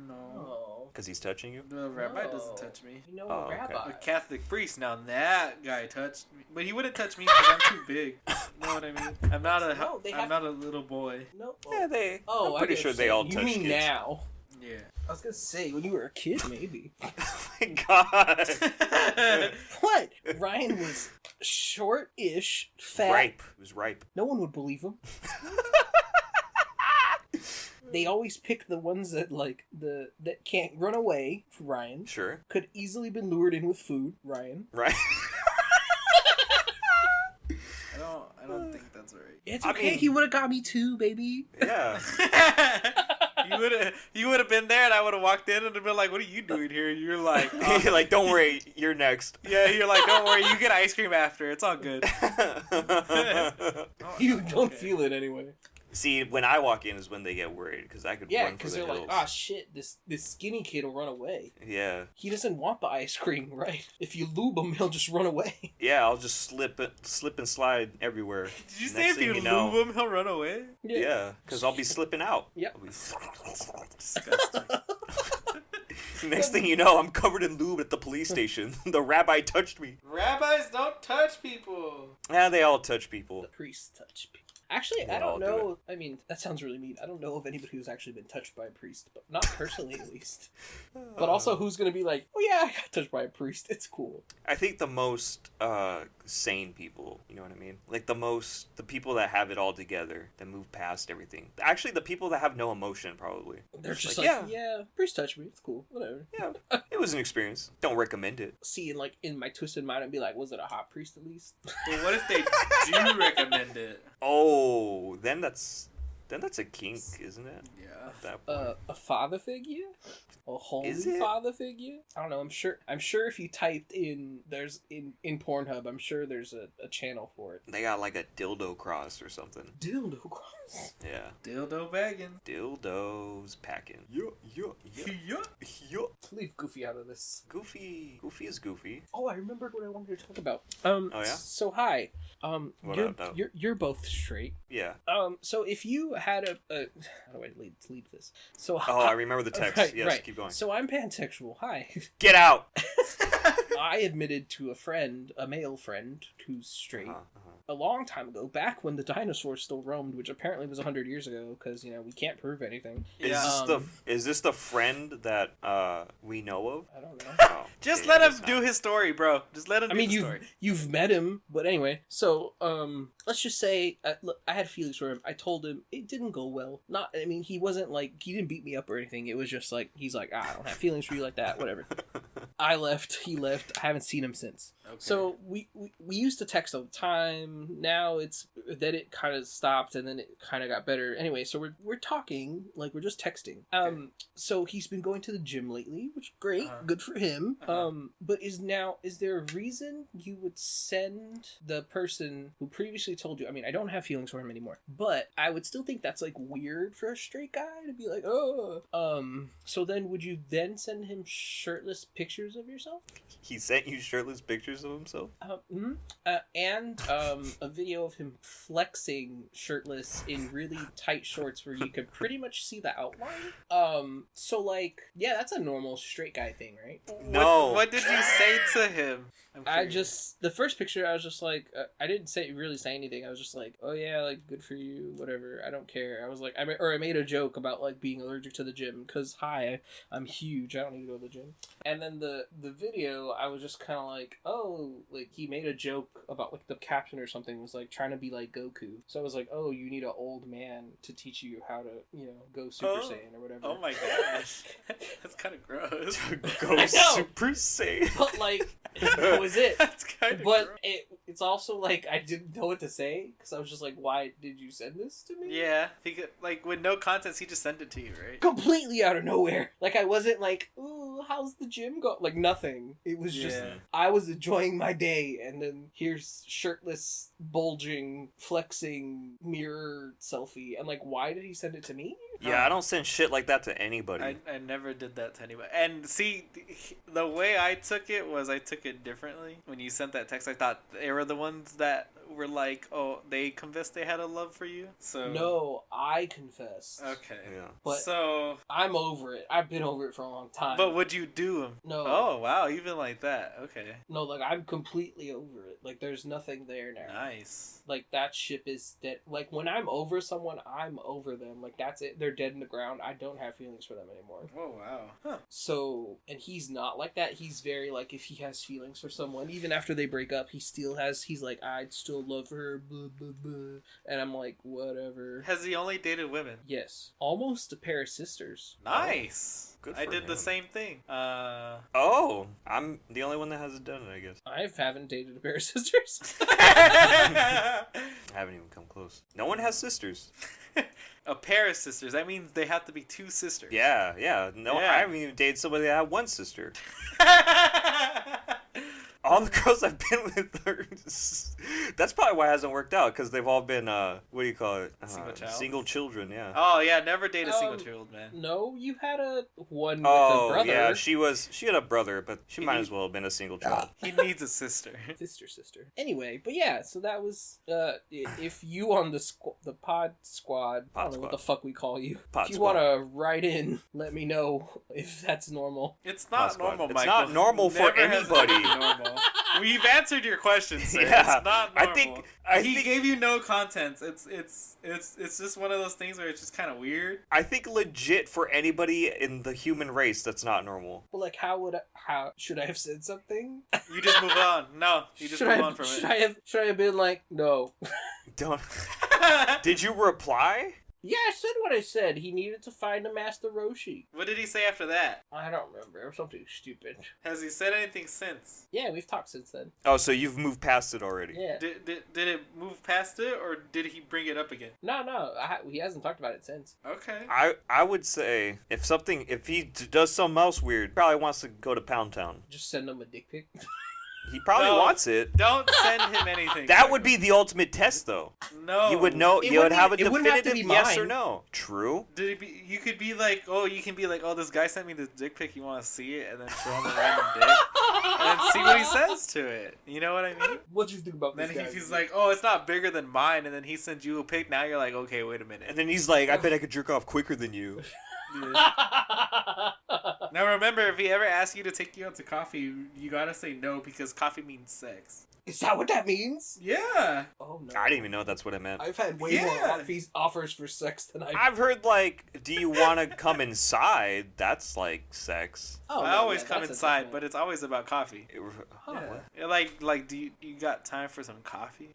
No. Oh. Because he's touching you? The rabbi No. doesn't touch me. You know Oh, a okay. rabbi. A Catholic priest. Now that guy touched me, but he wouldn't touch me because I'm too big. You know what I mean? I'm not a. No, they I'm have- not a little boy. No. Yeah, they. Oh, I'm pretty I get sure what they you're all saying. touch You mean kids. now? Yeah. I was gonna say when you were a kid, maybe. Oh my god. What? Ryan was short-ish, fat. Ripe. It was ripe. No one would believe him. They always pick the ones that that can't run away. Ryan Sure. could easily been lured in with food. Ryan. Right. I don't think that's right. It's I okay. mean- He would have got me too, baby. Yeah. You would have been there, and I would have walked in and been like, "What are you doing here?" You're like, "Oh." Like, don't worry, you're next. Yeah, you're like, "Don't worry, you get ice cream after. It's all good." You don't Okay. feel it anyway. See, when I walk in is when they get worried because I could Yeah, run for because the they're hills. like, ah, shit, this skinny kid will run away. Yeah. He doesn't want the ice cream, right? If you lube him, he'll just run away. Yeah, I'll just slip and slide everywhere. Did you Next say if thing you you know- lube him, he'll run away? Yeah, because I'll be slipping out. Yep. I'll be- Disgusting. Next thing you know, I'm covered in lube at the police station. The rabbi touched me. Rabbis don't touch people. Yeah, they all touch people. The priest touch people. Actually, They I all don't do know. I mean, that sounds really mean. I don't know of anybody who's actually been touched by a priest, but not personally at least. But also, who's gonna be like, oh yeah, I got touched by a priest. It's cool. I think the most sane people, you know what I mean? Like the people that have it all together, that move past everything. Actually, the people that have no emotion, probably. They're just like, like, yeah, priest touched me. It's cool. Whatever. Yeah, it was an experience. Don't recommend it. See, like in my twisted mind, I'd be like, was it a hot priest at least? But what if they do recommend it? Oh, then that's a kink, isn't it? Yeah. At that point. A father figure? A holy Is it? father figure? I don't know. I'm sure if you typed in in Pornhub, I'm sure there's a channel for it. They got like a dildo cross or something. Dildo cross. Yeah. Dildo bagging. Dildos packing. Yup, yup, yup, Yup. yup. Leave Goofy out of this. Goofy is Goofy. Oh, I remembered what I wanted to talk about. Oh yeah. So hi. What you're, up, though? you're both straight. Yeah. So if you had a how do I lead this? So Oh, I remember the text. Right, Yes, right. keep going. So I'm pansexual. Hi. Get out. I admitted to a friend, a male friend, who's straight, a long time ago, back when the dinosaurs still roamed, which apparently was 100 years ago, because, we can't prove anything. Is this the friend that we know of? I don't know. Oh, Just yeah, let I him guess do not. his story, bro. Just let him do the story. You've met him, but anyway, so, let's just say, look, I had feelings for him. I told him it didn't go well. He wasn't he didn't beat me up or anything. It was just he's like, I don't have feelings for you like that, whatever. I left, he left, I haven't seen him since. Okay. So we used to text all the time. Now then it kind of stopped and then it kind of got better. Anyway, so we're talking, we're just texting. So he's been going to the gym lately, which is great, good for him. But is there a reason you would send the person who previously told you, I don't have feelings for him anymore, but I would still think that's weird for a straight guy to be like, oh. So then would you then send him shirtless pictures of yourself? He sent you shirtless pictures of himself? And a video of him flexing shirtless in really tight shorts where you could pretty much see the outline. So yeah, that's a normal straight guy thing, right? No. What did you say to him? The first picture, I was just I didn't really say anything. I was just oh yeah, good for you, whatever. I don't care. I was I made a joke about being allergic to the gym because I'm huge. I don't need to go to the gym. And then the video, I was just kind of he made a joke about the caption or something was trying to be like Goku. So I was oh, you need an old man to teach you how to go Super Saiyan or whatever. Oh my gosh, that's kind of gross. Go Super Saiyan. But that was it. That's kind of But gross. it's also I didn't know what to say because I was just why did you send this to me? Yeah, because with no context, he just sent it to you, right? Completely out of nowhere. I wasn't ooh, how's the gym go? Nothing. It was just I was enjoying my day, and then here's shirtless, bulging, flexing mirror selfie, and why did he send it to me? Yeah, I don't send shit like that to anybody. I never did that to anybody. And see, the way I took it was I took it differently. When you sent that text, I thought they were the ones that were oh, they confessed they had a love for you. So No, I confessed. Okay. Yeah. But so I'm over it. I've been over it for a long time. But would you do them? No. Oh wow, even like that. Okay. No, I'm completely over it. There's nothing there now. Nice. That ship is dead. When I'm over someone, I'm over them. That's it. They're dead in the ground. I don't have feelings for them anymore. Oh wow. Huh. So, and he's not like that. He's very if he has feelings for someone, even after they break up, he's I'd still love her, blah, blah, blah. And I'm whatever. Has he only dated women? Yes. Almost a pair of sisters. Nice. Good I for did the him. same thing. Oh, I'm the only one that hasn't done it, I guess. I haven't dated a pair of sisters. I haven't even come close. No one has sisters. A pair of sisters. That means they have to be two sisters. Yeah. No, Yeah. I haven't even dated somebody that had one sister. All the girls I've been with are... That's probably why it hasn't worked out, because they've all been, what do you call it? Single child? Single children, yeah. Oh yeah, never date a single child, man. No, you had one with a Oh, brother. yeah, she had a brother, but she might as well have been a single child. He needs a sister. Sister. Anyway, but yeah, so that was if you on the pod squad, I don't know what the fuck we call you. Pod if you squad. want to write in, let me know if that's normal. It's not Squad. normal, It's Michael. not normal for Never has anybody. been normal. We've answered your question, sir. Yeah, It's not I normal. think he gave you no contents. It's just one of those things where it's just kind of weird. I think legit for anybody in the human race, that's not normal. But how should I have said something? You just move on. No, you just move on from should it. I have been no? Don't. Did you reply? Yeah, I said what I said. He needed to find a Master Roshi. What did he say after that? I don't remember. It was something stupid. Has he said anything since? Yeah, we've talked since then. Oh, so you've moved past it already. Yeah. Did it move past it, or did he bring it up again? No. He hasn't talked about it since. Okay. I would say if he does something else weird, probably wants to go to Pound Town. Just send him a dick pic. He probably No. wants it. Don't send him anything. That would be the ultimate test, though. No. You would know. It You would wouldn't have a be- it wouldn't have to definitive be yes or mine. no. True. Did it be? You could be like, oh, this guy sent me this dick pic. You want to see it, and then show him a random dick, and then see what he says to it. You know what I mean? What'd you think about Then this guy? he's like, oh, it's not bigger than mine, and then he sends you a pic. Now you're like, okay, wait a minute. And then he's like, I bet I could jerk off quicker than you. Now remember, if he ever asks you to take you out to coffee, you gotta say no because coffee means sex. Is that what that means? Yeah. Oh no. I didn't even know that's what it meant. I've had way Yeah. more offers for sex than I've heard, like, do you want to come inside? That's like sex. Oh, I no, always yeah, come that's a inside, different- but it's always about coffee. Huh, Yeah. what? Yeah, like, do you got time for some coffee?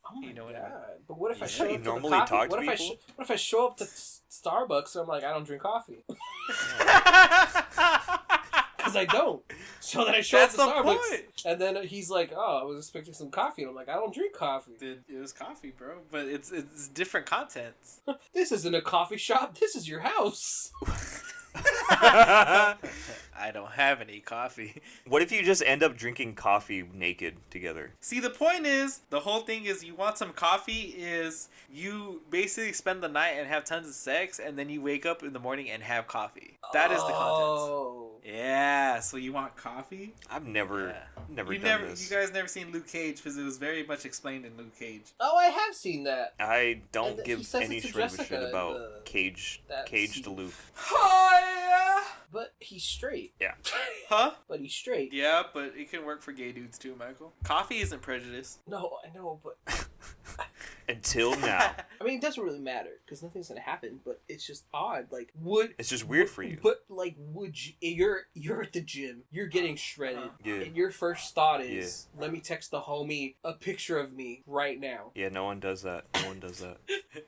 Oh my You know what I god! mean? But what if I Yeah, show you up to the normally coffee? talk to What if I people? what if I show up to Starbucks and I'm like, I don't drink coffee because I don't. So then I show That's up the to Starbucks point. and then he's like, oh, I was expecting some coffee. And I'm like, I don't drink coffee. It was coffee, bro, but it's different contents. This isn't a coffee shop. This is your house. I don't have any coffee. What if you just end up drinking coffee naked together? See, the point is, the whole thing is, you want some coffee is you basically spend the night and have tons of sex, and then you wake up in the morning and have coffee. That is the contents. Oh. Yeah, so you want coffee? I've never You done this. You guys never seen Luke Cage because it was very much explained in Luke Cage. Oh, I have seen that. I don't And he give says any it to shred of a Jessica shit in about the- Cage that Cage scene. to Luke. But he's straight. Yeah. Huh? But he's straight. Yeah, but it can work for gay dudes too, Michael. Coffee isn't prejudice. No, I know, but Until now. I mean, it doesn't really matter because nothing's gonna happen. But it's just odd. Like, would It's just weird for you. But like, would you? You're at the gym. You're getting shredded, Yeah. and your first thought is, "Let me text the homie a picture of me right now." Yeah, no one does that. No one does that.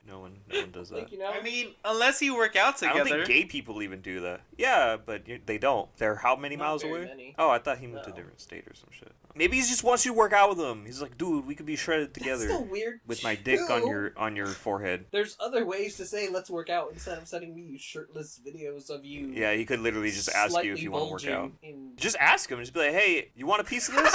No one does that. Like, you know, I mean, unless you work out I together. don't think gay people even do that. Yeah, but they don't. They're how many Not miles very away? many. Oh, I thought he moved to a No. different state or some shit. Maybe he just wants you to work out with him. He's like, dude, we could be shredded that's together still weird. with my dick on too. your forehead. There's other ways to say let's work out instead of sending me shirtless videos of you. Yeah, he could literally just ask you if slightly you want to work out. bulging in- Just ask him. Just be like, hey, you want a piece of this?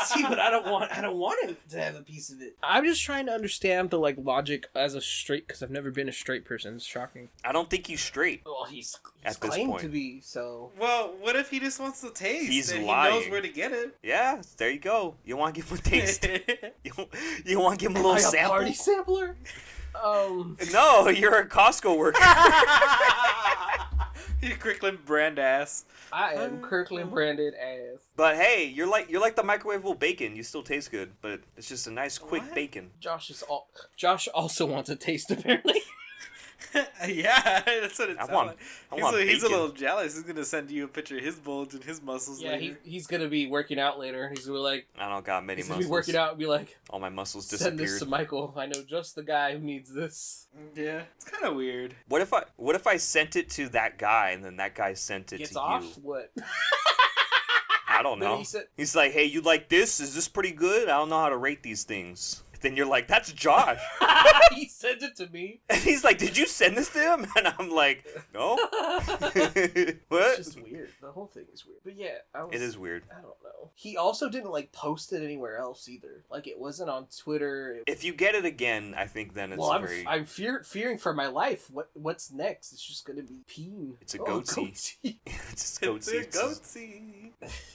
See, but I don't want him to have a piece of it. I'm just trying to understand the like logic as a straight because I've never been a straight person. It's shocking. I don't think he's straight. Well, he's At this claimed point. to be so. Well, what if he just wants to taste? He's and lying. he knows where to get it. Yeah, there you go. You want to give him a taste? you want to give him a little Am I sample? party sampler? No, you're a Costco worker. You Kirkland brand ass. I am Kirkland branded ass. But hey, you're like the microwavable bacon. You still taste good, but it's just a nice quick What? bacon. Josh also wants a taste apparently. Yeah, that's what it sounds want- like. I want He's a bacon. little jealous. He's gonna send you a picture of his bulge and his muscles Yeah, later. he's gonna be working out later. He's gonna be like, I don't got many he's gonna be muscles. working out and be like, All my muscles send this to disappeared. Michael. I know just the guy who needs this. Yeah, it's kind of weird. What if I sent it to that guy and then that guy sent it Gets to off? you? What? I don't Then know. he said- He's like, hey, you like this? Is this pretty good? I don't know how to rate these things. Then you're like, that's Josh. He sent it to me. And he's like, did you send this to him? And I'm like, no. It's What? just weird. The whole thing is weird. But yeah, It is weird. I don't know. He also didn't like post it anywhere else either. Like it wasn't on Twitter. If you get it again, I think then it's Well, very. I'm fearing for my life. What's next? It's just gonna be peen. It's a goatee. It's a It's goatee. a It's a goatee.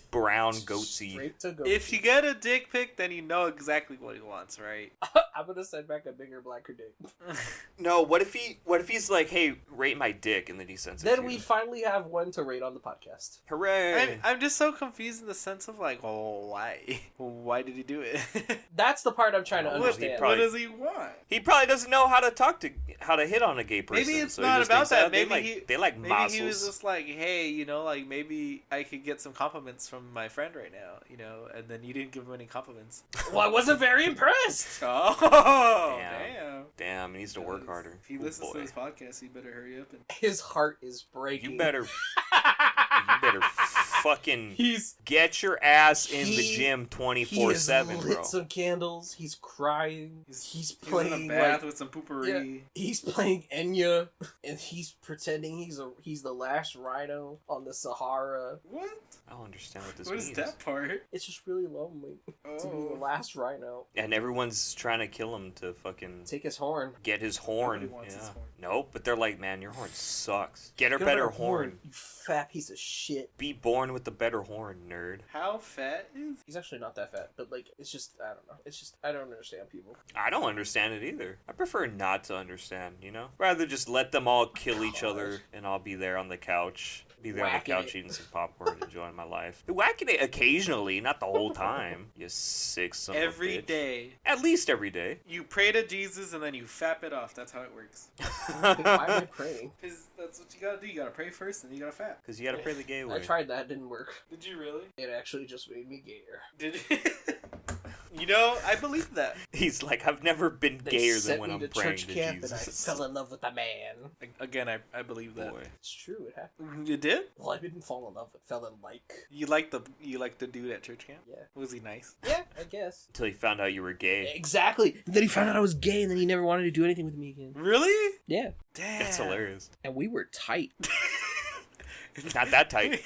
brown goatee. Straight to goatee. If you get a dick pic, then you know exactly what he wants, right? I'm gonna send back a bigger, blacker dick. No, what if he's like, hey, rate my dick, and then he sends it Then to we you. finally have one to rate on the podcast. Hooray! I'm just so confused in the sense of like, oh, why? Why did he do it? That's the part I'm trying to Well, he understand. probably- What does he want? He probably doesn't know how to hit on a gay person. Maybe it's so he not just about thinks that. they Maybe they like Maybe muscles. he was just like, hey, you know, like maybe I could get some compliments from my friend right now, you know, and then you didn't give him any compliments. Well, I wasn't very impressed. Oh, Damn. Damn, he needs to work harder. If he Oh, listens boy. to this podcast, he better hurry up and. His heart is breaking. You better better fucking He's get your ass in the He- gym he 24/7, has bro. lit some candles. He's crying. He's He's in playing a bath like, with some poopery. yeah, he's playing Enya, and he's pretending he's the last rhino on the Sahara. What? I don't understand what this What means. is that part? It's just really lonely to be the Oh. last rhino. And everyone's trying to kill him to fucking Take his horn. get his horn. Nobody wants his horn. Nope, but they're like, man, your horn sucks. Get a Get a better horn. You fat piece of shit. Be born with the better horn, nerd. How fat is? He's actually not that fat, but like, it's just, I don't know. It's just, I don't understand people. I don't understand it either. I prefer not to understand, you know? Rather just let them all kill each other and I'll be there on the couch. Be there on the Whacking couch it. eating some popcorn, enjoying my life. Whacking it occasionally, not the whole time. You sick son of a Every bitch. day. At least every day. You pray to Jesus and then you fap it off. That's how it works. Why am I praying? Because that's what you gotta do. You gotta pray first and then you gotta fap. Because you gotta pray the gay I way. tried that, didn't work. Did you really? It actually just made me gayer. Did it? You know, I believe that. He's like, I've never been They gayer sent than when me I'm to praying church to camp Jesus. and I fell in love with a man. Again, I believe that. Boy. It's true, it happened. You did? Well, I didn't fall in love, but fell in like. You like the dude at church camp? Yeah. Was he nice? Yeah, I guess. Until he found out you were gay. Exactly. And then he found out I was gay, and then he never wanted to do anything with me again. Really? Yeah. Damn. That's hilarious. And we were tight. Not that tight.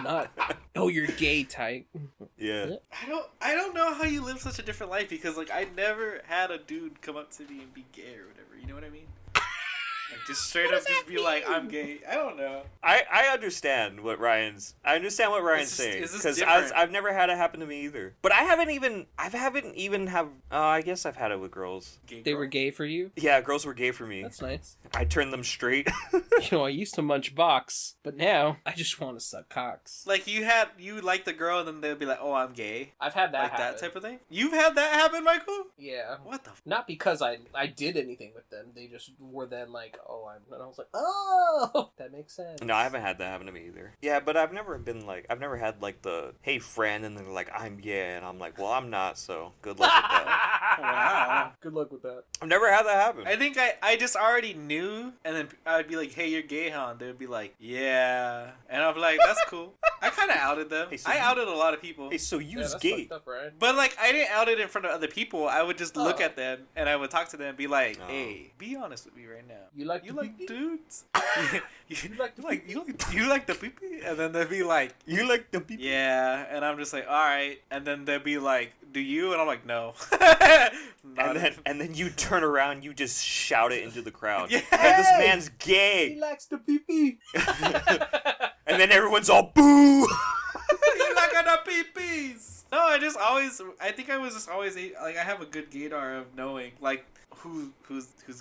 Not, oh, you're gay tight. Yeah. I don't know how you live such a different life because like I never had a dude come up to me and be gay or whatever. You know what I mean? Like just straight up just be like I'm gay. I don't know. I understand what Ryan's It's just- saying it's just because different. I've never had it happen to me either. But I haven't even have I guess I've had it with girls. Gay They girl. were gay for you? Yeah, girls were gay for me. That's nice. I turned them straight. You know, I used to munch box, but now I just want to suck cocks. Like you like the girl and then they'll be like, oh, I'm gay. I've had that Like happen. that type of thing. You've had that happen, Michael? Yeah. What the? Not because I did anything with them. They just were then like, oh, and I was like, oh, that makes sense. No, I haven't had that happen to me either. Yeah, but I've never had like the hey friend and they're like I'm gay and I'm like, well, I'm not, so good luck with that. Wow. Good luck with that. I've never had that happen. I think I just already knew, and then I'd be like, "Hey, you're gay, huh?" And they'd be like, "Yeah," and I'm like, "That's cool." I kind of outed them. Hey, so I you- outed a lot of people, Hey, so you's that's gay. fucked up, right? but like I didn't out it in front of other people. I would just look Oh. at them and I would talk to them and be like, Oh. "Hey, be honest with me right now. You like You the like pee-pee? dudes? You like the you like the pee-pee?" And then they'd be like, You like the people? "Yeah," and I'm just like, "All right," and then they'd be like, "Do you?" And I'm like, "No." And then you turn around, you just shout it into the crowd. Yeah. Hey, this man's He gay. likes the pee-pee. And then everyone's all boo. You like the pee-pees. No, I think I was just always like I have a good gaydar of knowing like who's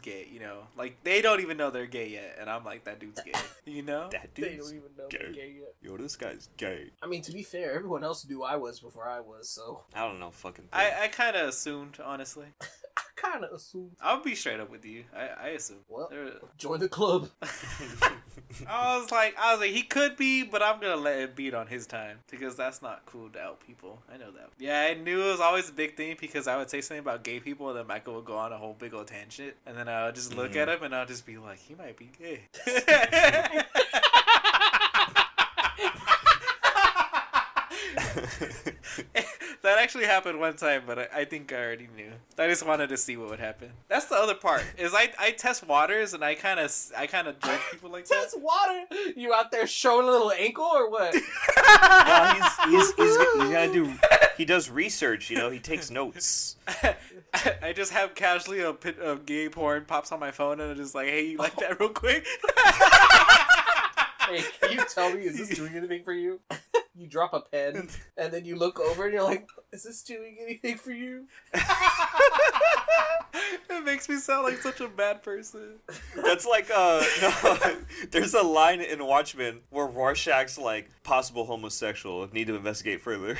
gay, you know, like they don't even know they're gay yet, and I'm like that dude's gay, you know. That They dude's don't even know gay. they're gay yet. Yo, this guy's gay. I mean, to be fair, everyone else knew I was before I was, so I don't know fucking thing. I kind of assumed, honestly. I kind of assumed. I'll be straight up with you. I assume. Well, There- join the club. I was like he could be, but I'm gonna let it beat on his time because that's not cool to out people. I know that. Yeah, I knew it was always a big thing because I would say something about gay people and then Michael would go on a whole big old tangent, and then I would just look at him and I'll just be like, he might be gay. That actually happened one time, but I think I already knew. I just wanted to see what would happen. That's the other part. Is I test waters and I kind of judge people like that. That's water. You out there showing a little ankle or what? Well, he's gotta do. He does research. You know, he takes notes. I just have casually a pit of gay porn pops on my phone and I'm just like, hey, you like that real quick? Hey, can you tell me, is this doing anything for you? You drop a pen, and then you look over and you're like, is this doing anything for you? It makes me sound like such a bad person. That's like no. There's a line in Watchmen where Rorschach's like possible homosexual. Need to investigate further.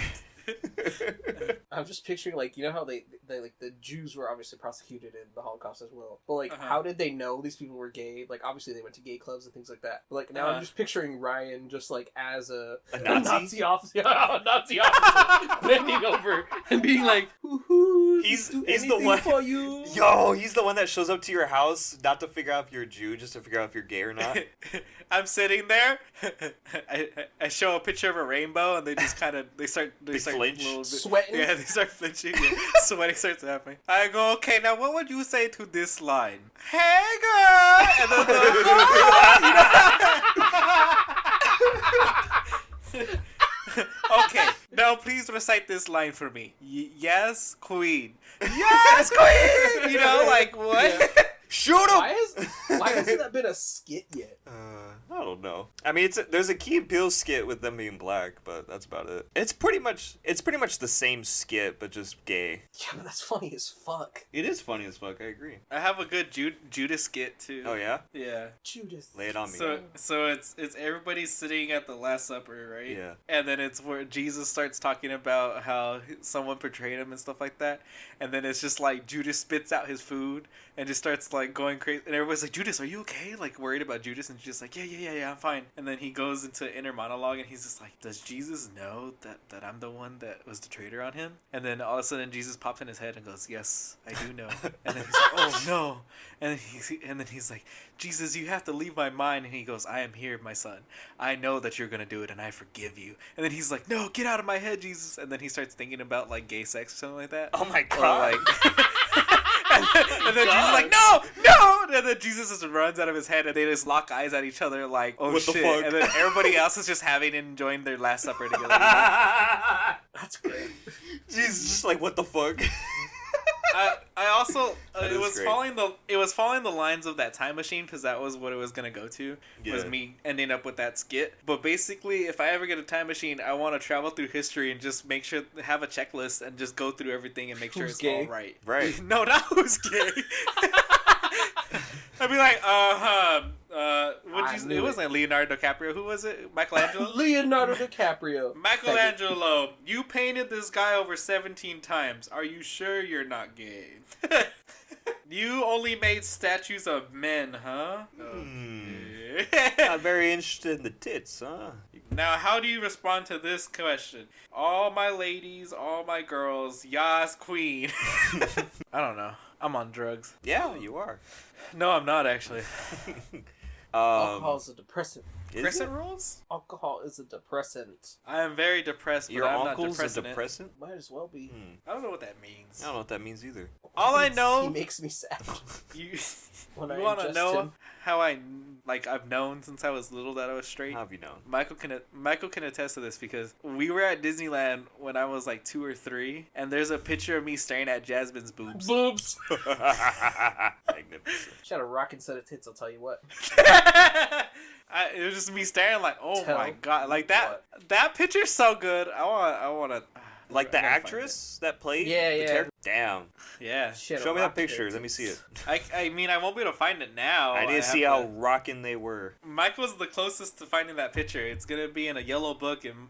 I'm just picturing, like, you know how they like, the Jews were obviously prosecuted in the Holocaust as well. But, like, Uh-huh. how did they know these people were gay? Like, obviously they went to gay clubs and things like that. But, like, now Uh-huh. I'm just picturing Ryan just, like, as a Nazi? Nazi officer, a Nazi officer bending over and being like, hoo-hoo, He's do the anything one. for you. Yo, he's the one that shows up to your house not to figure out if you're a Jew, just to figure out if you're gay or not. I'm sitting there. I show a picture of a rainbow, and they just kind of they start flinch? a little bit, Sweating? Yeah, they start flinching. Yeah. Sweating starts happening. I go, okay, now what would you say to this line? Hey, girl, and then okay, now please recite this line for me. Yes, queen. Yes, queen. You know, like what? Yeah. Shoot him! Why hasn't that been a skit yet? I don't know. I mean, there's a Key and Peele skit with them being black, but that's about it. It's pretty much the same skit, but just gay. Yeah, but that's funny as fuck. It is funny as fuck. I agree. I have a good Judas skit too. Oh yeah? Yeah. Judas. Lay it on me. So it's everybody sitting at the Last Supper, right? Yeah. And then it's where Jesus starts talking about how someone betrayed him and stuff like that. And then it's just like Judas spits out his food and just starts like going crazy. And everybody's like, Judas, are you okay? Like worried about Judas. And Judas like, yeah, I'm fine. And then he goes into inner monologue and he's just like, does Jesus know that I'm the one that was the traitor on him? And then all of a sudden Jesus pops in his head and goes, yes, I do know. And then he's like, oh no. And then he's like, Jesus, you have to leave my mind. And he goes, I am here, my son. I know that you're going to do it and I forgive you. And then he's like, no, get out of my head, Jesus. And then he starts thinking about like gay sex or something like that. Oh my Or, god. like, and then Jesus is like, no! And then Jesus just runs out of his head and they just lock eyes at each other like, oh What the shit. fuck? And then everybody else is just having and enjoying their Last Supper together. You know? That's great. Jesus, just like, what the fuck? I also That it is was great. following the lines of that time machine because that was what it was gonna go to, was Yeah. me ending up with that skit. But basically, if I ever get a time machine, I want to travel through history and just make sure have a checklist and just go through everything and make sure Who's it's gay? all right. Right. No, not who's gay. I'd be like, knew it wasn't Leonardo DiCaprio. Who was it? Michelangelo. Leonardo DiCaprio. Michelangelo, you painted this guy over 17 times. Are you sure you're not gay? You only made statues of men, huh? Okay. Not very interested in the tits, huh? Now, how do you respond to this question? All my ladies, all my girls, yas queen. I don't know. I'm on drugs. Yeah, you are. No, I'm not actually. Alcohol is a depressant. Is Crescent it? rolls? Alcohol is a depressant. I am very depressed, but Your I'm uncle's not a depressing it. depressant? Might as well be. I don't know what that means. I don't know what that means either. All I know, He makes me sad. you When I want to ingest know him. how I've known since I was little that I was straight. How have you known? Michael can attest to this because we were at Disneyland when I was like 2 or 3, and there's a picture of me staring at Jasmine's boobs. Boobs. Magnificent. She had a rocking set of tits, I'll tell you what. It was just me staring like, oh Tell my god, like that. what? That picture's so good. I want to. Like the actress that played Yeah, the yeah. character? Damn. Yeah. She had a Show me that rocking picture. set Let me of see it. tits. I mean, I won't be able to find it now. I need to have see how rockin' they were. Michael's the closest to finding that picture. It's gonna be in a yellow book and.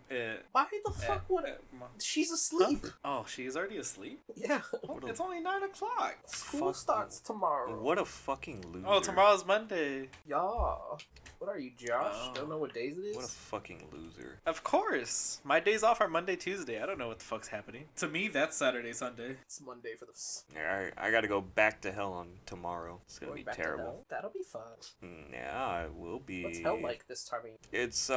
Why the fuck would it? She's asleep. Oh, she's already asleep? Yeah. It's only 9 o'clock. School starts tomorrow. What a fucking loser. Oh, tomorrow's Monday. Yeah. What are you, Josh? Oh. Don't know what days it is? What a fucking loser. Of course. My days off are Monday, Tuesday. I don't know what the fuck's happening. To me, that's Saturday, Sunday. It's Monday for the... Yeah, I gotta go back to hell on tomorrow. It's gonna Going be back to terrible. hell? That'll be fun. Yeah, it will be. What's hell like this time of year? It's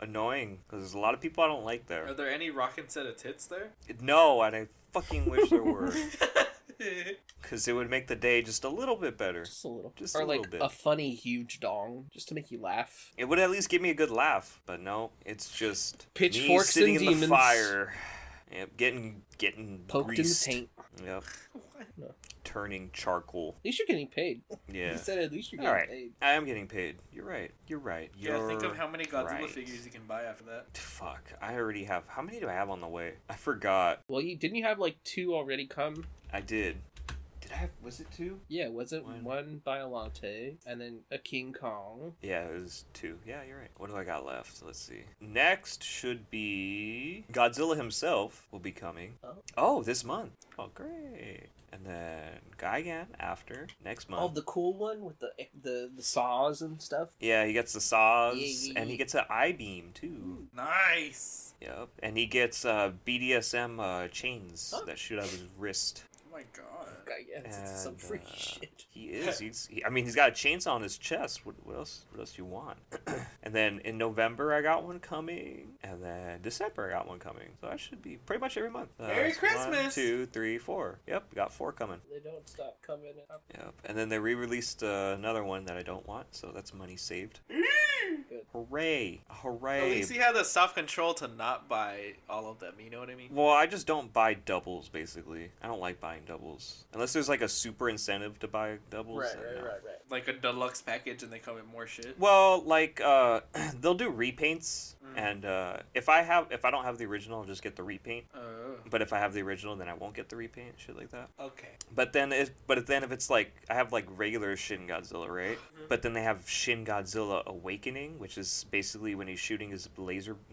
annoying because there's a lot of people I don't like Are there. there any rockin' set of tits there? No, and I fucking wish there were. Because it would make the day just a little bit better. Just a little. Just or a like little bit. a funny huge dong, just to make you laugh. It would at least give me a good laugh, but no, it's just me Pitchforks sitting and in the demons. fire. Yep, getting Poked greased. in the paint. Yep. No. Turning charcoal. At least you're getting paid. Yeah. You said at least you're All getting right. paid. I am getting paid. You're right. You're right. Yeah, You're think of how many Godzilla right. figures you can buy after that. Fuck. I already have. How many do I have on the way? I forgot. Well, didn't you have like 2 already come? I did. Did I have? Was it 2? Yeah, was it One. one Biolante and then a King Kong? Yeah, it was 2. Yeah, you're right. What do I got left? Let's see. Next should be Godzilla himself will be coming. Oh, this month. Oh, great. And then Gigan after next month. Oh, the cool one with the saws and stuff. Yeah, he gets the saws, Yeah. and he gets an I-beam too. Nice. Yep, and he gets BDSM chains that shoot out of his wrist. my god. Guy gets into some freaky shit. He is. He's got a chainsaw on his chest. What else? What else do you want? And then in November I got one coming, and then December I got one coming. So I should be pretty much every month. Merry It's Christmas! 1, 2, 3, 4. Yep, we got 4 coming. They don't stop coming up. Yep. And then they re-released another one that I don't want, so that's money saved. Good. Hooray! At Hooray! least you have the self-control to not buy all of them, you know what I mean? Well, I just don't buy doubles, basically. I don't like buying doubles. Unless there's like a super incentive to buy doubles. Right. then no. Like a deluxe package and they come with more shit. Well, like, they'll do repaints, and if I don't have the original, I'll just get the repaint. Oh. But if I have the original, then I won't get the repaint, shit like that. Okay. But then if it's like, I have like regular Shin Godzilla, right? But then they have Shin Godzilla Awakening, which is basically when he's shooting his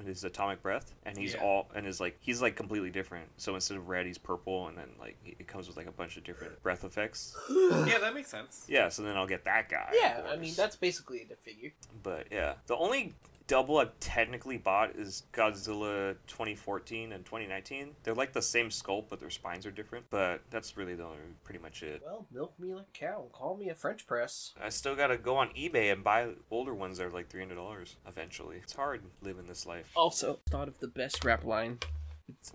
his atomic breath, and he's like completely different. So instead of red, he's purple, and then like it comes with like a bunch of different breath effects. Yeah, that makes sense. Yeah, so then I'll get that guy. Yeah, of I mean course. that's basically the figure. But yeah, the only double I've technically bought is Godzilla 2014 and 2019. They're like the same sculpt, but their spines are different. But that's really pretty much it. Well, milk me like a cow. Call me a French press. I still gotta go on eBay and buy older ones that are like $300 eventually. It's hard living this life. Also, thought of the best rap line.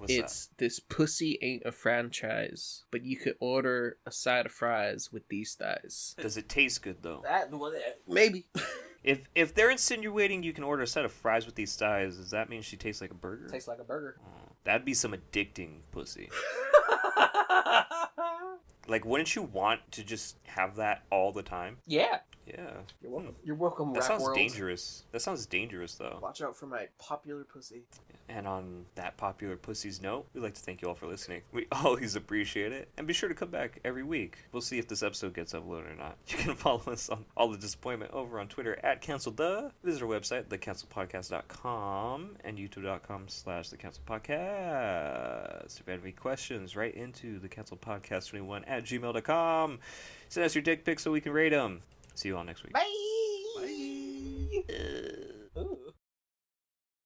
It's this pussy ain't a franchise, but you could order a side of fries with these thighs. Does it taste good though? Maybe. If they're insinuating you can order a set of fries with these thighs, does that mean she tastes like a burger? Tastes like a burger. That'd be some addicting pussy. Like, wouldn't you want to just have that all the time? Yeah. Yeah. You're welcome. You're welcome, That rap sounds world. dangerous. That sounds dangerous, though. Watch out for my popular pussy. And on that popular pussy's note, we'd like to thank you all for listening. We always appreciate it. And be sure to come back every week. We'll see if this episode gets uploaded or not. You can follow us on All the Disappointment over on Twitter at CancelDuh. Visit our website, thecancelpodcast.com and youtube.com/thecancelpodcast. If you have any questions, write into thecancelpodcast21@gmail.com. Send us your dick pics so we can rate them. See you all next week. Bye.